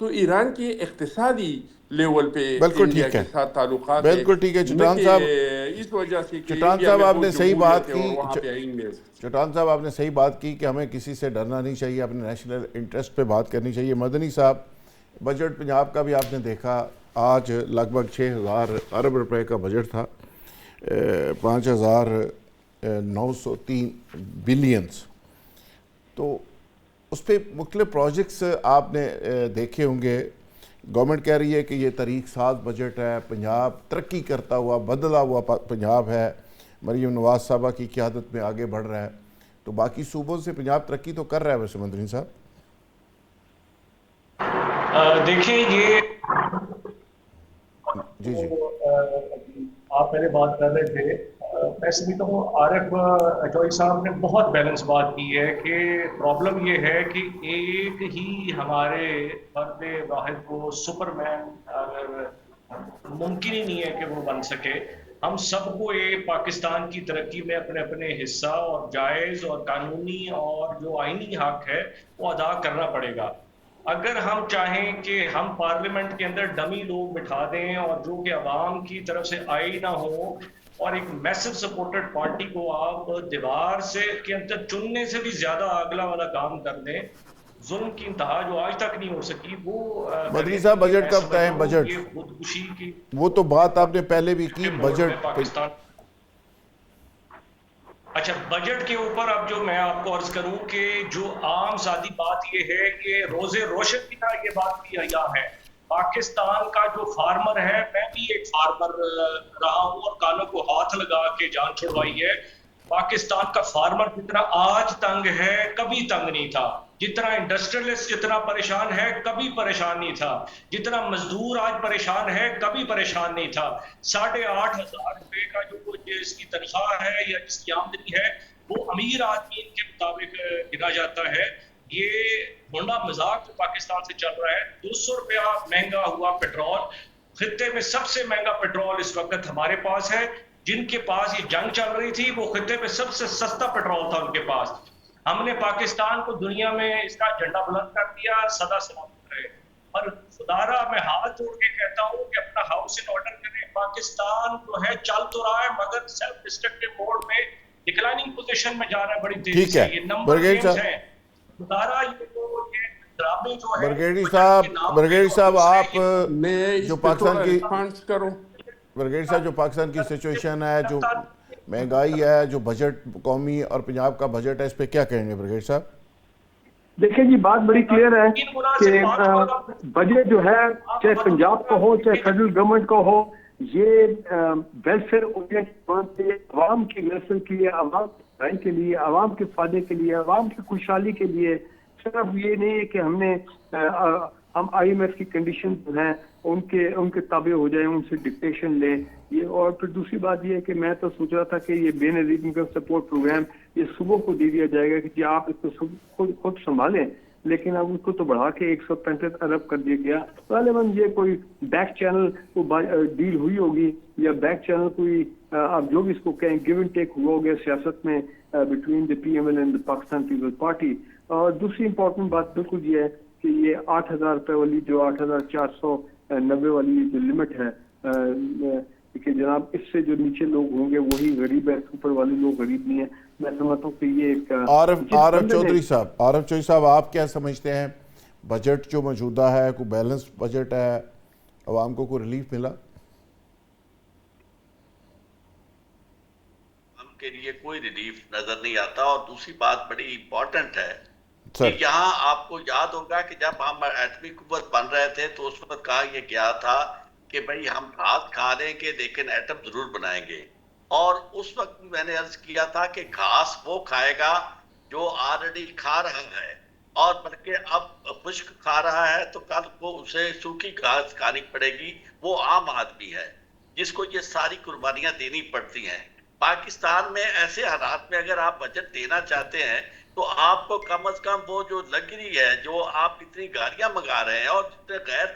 تو ایران کے اقتصادی لیول پہ بالکل انڈیا ٹھیک ہے، کے ساتھ تعلقات بالکل ٹھیک ہے نہ چٹان کہ صاحب، اس وجہ سے کہ چٹان انڈیا صاحب میں آپ نے بہت صحیح بات جمہوریت ہے اور کی، وہاں پہ آئین میں چٹان صاحب آپ نے صحیح بات کی کہ ہمیں کسی سے ڈرنا نہیں چاہیے، اپنے نیشنل انٹرسٹ پہ بات کرنی چاہیے۔ مدنی صاحب، بجٹ پنجاب کا بھی آپ نے دیکھا، آج لگ بھگ 6,000 ارب روپے کا بجٹ تھا، 5,903 بلینز، تو اس پہ مختلف پروجیکٹس آپ نے دیکھے ہوں گے۔ گورنمنٹ کہہ رہی ہے کہ یہ تاریخ ساز بجٹ ہے، پنجاب ترقی کرتا ہوا بدلا ہوا پنجاب ہے، مریم نواز صاحبہ کی قیادت میں آگے بڑھ رہا ہے، تو باقی صوبوں سے پنجاب ترقی تو کر رہا ہے ویسے مدنی صاحب؟ دیکھیں یہ جی جی آپ پہلے بات کر رہے تھے، میں سمجھتا ہوں عارف اجوئی صاحب نے بہت بیلنس بات کی ہے کہ پرابلم یہ ہے کہ ایک ہی ہمارے فرد واحد کو سپر مین اگر ممکن ہی نہیں ہے کہ وہ بن سکے، ہم سب کو ایک پاکستان کی ترقی میں اپنے اپنے حصہ اور جائز اور قانونی اور جو آئینی حق ہے وہ ادا کرنا پڑے گا۔ اگر ہم چاہیں کہ ہم پارلیمنٹ کے اندر ڈمی لوگ بٹھا دیں اور جو کہ عوام کی طرف سے آئی نہ ہو اور ایک میسو سپورٹڈ پارٹی کو آپ دیوار سے کے اندر چننے سے بھی زیادہ اگلا والا کام کر دیں، ظلم کی انتہا جو آج تک نہیں ہو سکی وہ مدنی کریں، صاحب تو یہ بجٹ میں کب سمجھتا طے ہوں بجٹ؟ یہ خودکشی کی وہ تو بات آپ نے پہلے بھی کی، موڈ میں بجٹ پاکستان۔ اچھا، بجٹ کے اوپر اب جو میں آپ کو عرض کروں کہ جو عام سادی بات یہ ہے کہ روز روشن کی طرح یہ بات بھی عیاں ہے، پاکستان کا جو فارمر ہے، میں بھی ایک فارمر رہا ہوں اور کانوں کو ہاتھ لگا کے جان چھڑوائی ہے، پاکستان کا فارمر جتنا آج تنگ ہے کبھی تنگ نہیں تھا، جتنا انڈسٹریلسٹ جتنا پریشان ہے کبھی پریشان نہیں تھا، جتنا مزدور آج پریشان ہے کبھی پریشان نہیں تھا۔ 8,500 روپے کا جو اس کی تنخواہ ہے یا جس کی آمدنی ہے وہ امیر آدمی کے مطابق گنا جاتا ہے۔ یہ ہونڈا مذاق جو پاکستان سے چل رہا ہے، 200 روپیہ مہنگا ہوا پیٹرول، خطے میں سب سے مہنگا پیٹرول اس وقت ہمارے پاس ہے، جن کے پاس یہ جنگ چل رہی تھی وہ خطے میں سب سے سستا پیٹرول تھا ان کے پاس۔ ہم نے پاکستان کو دنیا میں اس کا جھنڈا بلند کر دیا، سدا سلامت رہے، اور خدارا میں ہاتھ جوڑ کے کہتا ہوں کہ اپنا ہاؤس ان آرڈر کریں۔ پاکستان جو ہے چل تو رہا ہے مگر سیلف ڈسٹرکٹیو موڈ میں ڈکلائننگ پوزیشن میں جا رہا ہے بڑی تیزی ٹھیک سے، ہے، یہ نمبر برگیڈ گیمز صاحب، ہیں۔ خدارا یہ ڈرامے جو ہے برگیڈی بجٹ کے نام پہ برگیڈی اور صاحب، دوسرے آپ میں جو اس پہ پاکستان تھوڑا کی ریسپانس کروں۔ برگیڈی صاحب جو پاکستان کی سچویشن ہے، جو مہنگائی ہے، جو بجٹ قومی اور پنجاب کا بجٹ ہے، اس پہ کیا کہیں گے برگیڈی صاحب؟ دیکھیں جی، بات بڑی کلیئر ہے کہ بجٹ جو ہے چاہے پنجاب کا ہو چاہے فیڈرل گورنمنٹ کا ہو، یہ ویلفیئر اورینٹڈ ہے، عوام کی ویلفیئر کے لیے، عوام کی بھلائی کے لیے، عوام کے فائدے کے لیے، عوام کی خوشحالی کے لیے۔ صرف یہ نہیں ہے کہ ہم آئی ایم ایف کی کنڈیشن جو ہیں ان کے تابع ہو جائیں، ان سے ڈکٹیشن لیں۔ یہ اور پھر دوسری بات یہ ہے کہ میں تو سوچ رہا تھا کہ یہ بے نظیر انکم سپورٹ پروگرام یہ صوبوں کو دے دیا جائے گا کہ جی آپ اس کو خود سنبھالیں، لیکن اب اس کو تو بڑھا کے 135 ارب کر دیا گیا۔ غالباً یہ کوئی بیک چینل کو ڈیل ہوئی ہوگی یا بیک چینل کوئی اب جو بھی اس کو کہیں گیو اینڈ ٹیک ہوا ہوگا سیاست میں between the P M L and Pakistan Peoples Party. اور دوسری امپورٹنٹ بات بالکل یہ ہے کہ یہ 8,000 روپے والی جو 8,490 والی جو لمٹ ہے کہ جناب اس سے جو نیچے لوگ ہوں گے وہی غریب ہے، اوپر والے لوگ غریب نہیں ہیں۔ میں سمجھتا ہوں کہ یہ ایک عارف چودھری صاحب آپ کیا سمجھتے ہیں، بجٹ جو موجودہ ہے کوئی بیلنس بجٹ ہے، عوام کو کوئی ریلیف ملا؟ ہم کے لیے کوئی ریلیف نظر نہیں آتا، اور دوسری بات بڑی امپورٹنٹ ہے کہ سر یہاں آپ کو یاد ہوگا کہ جب ہم ایٹمی قوت بن رہے تھے تو اس وقت کہا یہ گیا تھا کہ بھئی ہم گھاس کھا لیں گے لیکن ایٹم ضرور بنائیں گے، اور اس وقت میں نے عرض کیا تھا کہ گھاس وہ کھائے گا جو آلریڈی کھا رہا ہے، اور بلکہ اب خشک کھا رہا ہے تو کل کو اسے سوکھی گھاس کھانی پڑے گی، وہ عام آدمی ہے جس کو یہ ساری قربانیاں دینی پڑتی ہیں۔ پاکستان میں ایسے حالات میں اگر آپ بجٹ دینا چاہتے ہیں تو آپ کو کم از کم وہ جو لگری ہے، جو آپ اتنی گاڑیاں منگا رہے ہیں اور جتنے غیر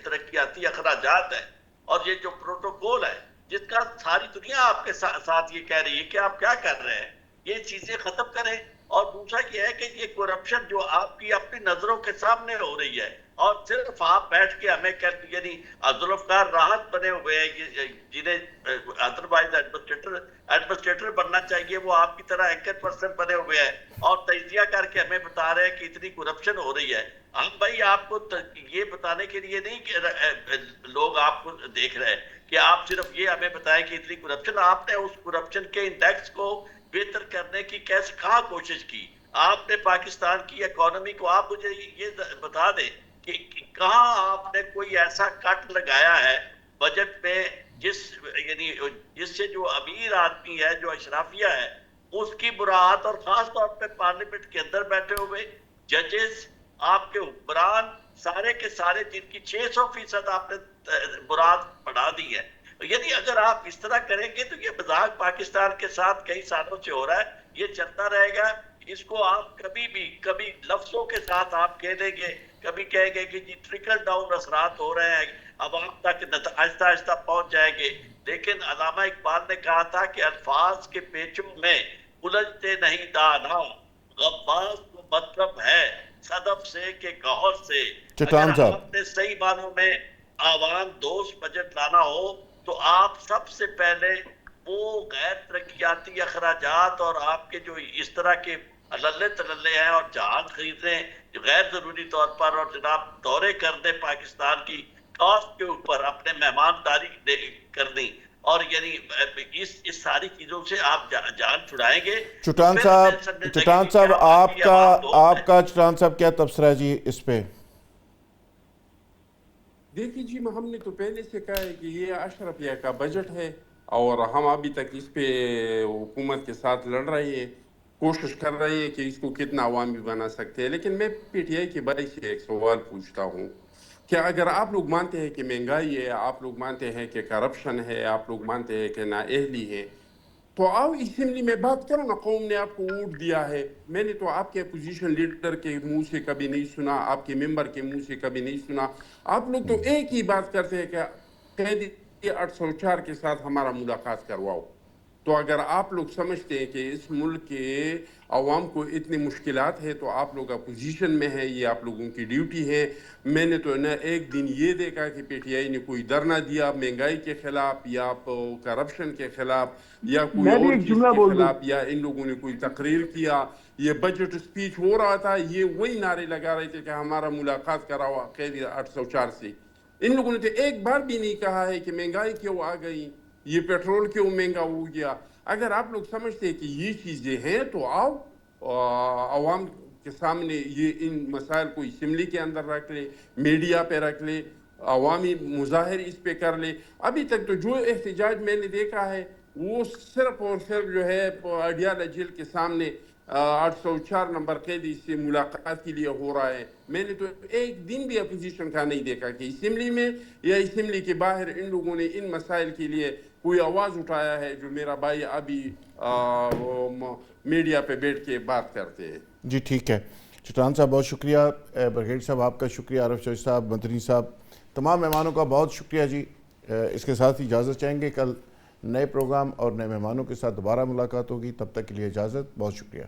ترقیاتی اخراجات ہیں، اور یہ جو پروٹوکول ہے جس کا ساری دنیا آپ کے ساتھ یہ کہہ رہی ہے کہ آپ کیا کر رہے ہیں، یہ چیزیں ختم کریں۔ اور دوسرا یہ ہے کہ یہ کرپشن جو آپ کی اپنی نظروں کے سامنے ہو رہی ہے اور صرف آپ بیٹھ کے ہمیں یعنی ذوالفقار راحت بنے ہوئے ہیں جنہیں ادروائز ایڈمنسٹریٹر بننا چاہیے، وہ آپ کی طرح اینکر پرسن بنے ہوئے ہیں اور تجزیہ کر کے ہمیں بتا رہے ہیں کہ اتنی کرپشن ہو رہی ہے. ہم بھائی آپ کو یہ بتانے کے لیے نہیں کہ لوگ آپ کو دیکھ رہے ہیں کہ آپ صرف یہ ہمیں بتائیں کہ اتنی کرپشن. آپ نے اس کرپشن کے انڈیکس کو بہتر کرنے کی کہاں کوشش کی؟ آپ نے پاکستان کی اکانومی کو، آپ مجھے یہ بتا دیں کہ کہاں آپ نے کوئی ایسا کٹ لگایا ہے بجٹ میں جس سے جو امیر آدمی ہے، جو اشرافیہ ہے، اس کی مراعات، اور خاص طور پہ پارلیمنٹ کے اندر بیٹھے ہوئے ججز، آپ کے حکمران سارے کے سارے، جن کی 600% آپ نے مراعات بڑھا دی ہے. یعنی اگر آپ اس طرح کریں گے تو یہ مذاق پاکستان کے ساتھ کئی سالوں سے ہو رہا ہے، یہ چلتا رہے گا. اس کو آپ کبھی لفظوں کے ساتھ آپ کہہ دیں گے، کبھی کہیں گے کہ جی ٹرکل ڈاؤن اثرات ہو رہے ہیں، عوام تک آہستہ آہستہ پہنچ جائیں گے. لیکن علامہ اقبال نے کہا تھا کہ الفاظ کے پیچوں میں الجھتے نہیں دانا، غواص کو مطلب ہے صدف سے کہ گوہر سے. چٹان اگر صاحب، آپ نے صحیح معنوں میں عوام دوست بجٹ لانا ہو تو آپ سب سے پہلے وہ غیر ترقیاتی اخراجات اور آپ کے جو اس طرح کے للے تللے ہیں اور جہاز خریدنے غیر ضروری طور پر، اور جناب دورے کرنے پاکستان کی کاسٹ کے اوپر اپنے مہمانداری کرنی، اور یعنی اس ساری چیزوں سے آپ جان چھڑائیں گے. چٹان صاحب آپ کا چٹان صاحب کیا تبصرہ ہے جی اس پہ؟ دیکھیے جی، ہم نے تو پہلے سے کہا ہے کہ یہ اشرفیہ کا بجٹ ہے اور ہم ابھی تک اس پہ حکومت کے ساتھ لڑ رہے ہیں، کوشش کر رہے ہیں کہ اس کو کتنا عوامی بنا سکتے ہیں. لیکن میں پی ٹی آئی کے بھائی سے ایک سوال پوچھتا ہوں کہ اگر آپ لوگ مانتے ہیں کہ مہنگائی ہے، آپ لوگ مانتے ہیں کہ کرپشن ہے، آپ لوگ مانتے ہیں کہ نااہلی ہے، تو آؤ اسمبلی میں بات کرو نا. قوم نے آپ کو ووٹ دیا ہے. میں نے تو آپ کے اپوزیشن لیڈر کے منہ سے کبھی نہیں سنا، آپ کے ممبر کے منہ سے کبھی نہیں سنا. آپ لوگ تو ایک ہی بات کرتے ہیں کہ قیدی 804 کے ساتھ ہمارا ملاقات کرواؤ. تو اگر آپ لوگ سمجھتے ہیں کہ اس ملک کے عوام کو اتنی مشکلات ہے تو آپ لوگ اپوزیشن میں ہیں، یہ آپ لوگوں کی ڈیوٹی ہے. میں نے تو نہ ایک دن یہ دیکھا کہ پی ٹی آئی نے کوئی دھرنا دیا مہنگائی کے خلاف یا کرپشن کے خلاف یا کوئی میں بھی اور ایک چیز جملہ کے بول دوں. خلاف، یا ان لوگوں نے کوئی تقریر کیا. یہ بجٹ سپیچ ہو رہا تھا، یہ وہی نعرے لگا رہے تھے کہ ہمارا ملاقات کراؤ قیدی 804 سے. ان لوگوں نے تو ایک بار بھی نہیں کہا ہے کہ مہنگائی کیوں آ گئی، یہ پیٹرول کیوں مہنگا ہو گیا. اگر آپ لوگ سمجھتے ہیں کہ یہ چیزیں ہیں تو آؤ عوام کے سامنے یہ ان مسائل کو اسمبلی کے اندر رکھ لے، میڈیا پہ رکھ لے، عوامی مظاہر اس پہ کر لے. ابھی تک تو جو احتجاج میں نے دیکھا ہے وہ صرف اور صرف جو ہے اڈیالہ جیل کے سامنے 804 نمبر قیدی سے ملاقات کے لیے ہو رہا ہے. میں نے تو ایک دن بھی اپوزیشن کا نہیں دیکھا کہ اسمبلی میں یا اسمبلی کے باہر ان لوگوں نے ان مسائل کے لیے کوئی آواز اٹھایا ہے جو میرا بھائی ابھی میڈیا پہ بیٹھ کے بات کرتے ہیں. جی ٹھیک ہے چٹان صاحب، بہت شکریہ. برگیڈ صاحب آپ کا شکریہ، عارف چوہدری صاحب، مدنی صاحب، تمام مہمانوں کا بہت شکریہ جی. اس کے ساتھ ہی اجازت چاہیں گے، کل نئے پروگرام اور نئے مہمانوں کے ساتھ دوبارہ ملاقات ہوگی. تب تک کے لیے اجازت، بہت شکریہ.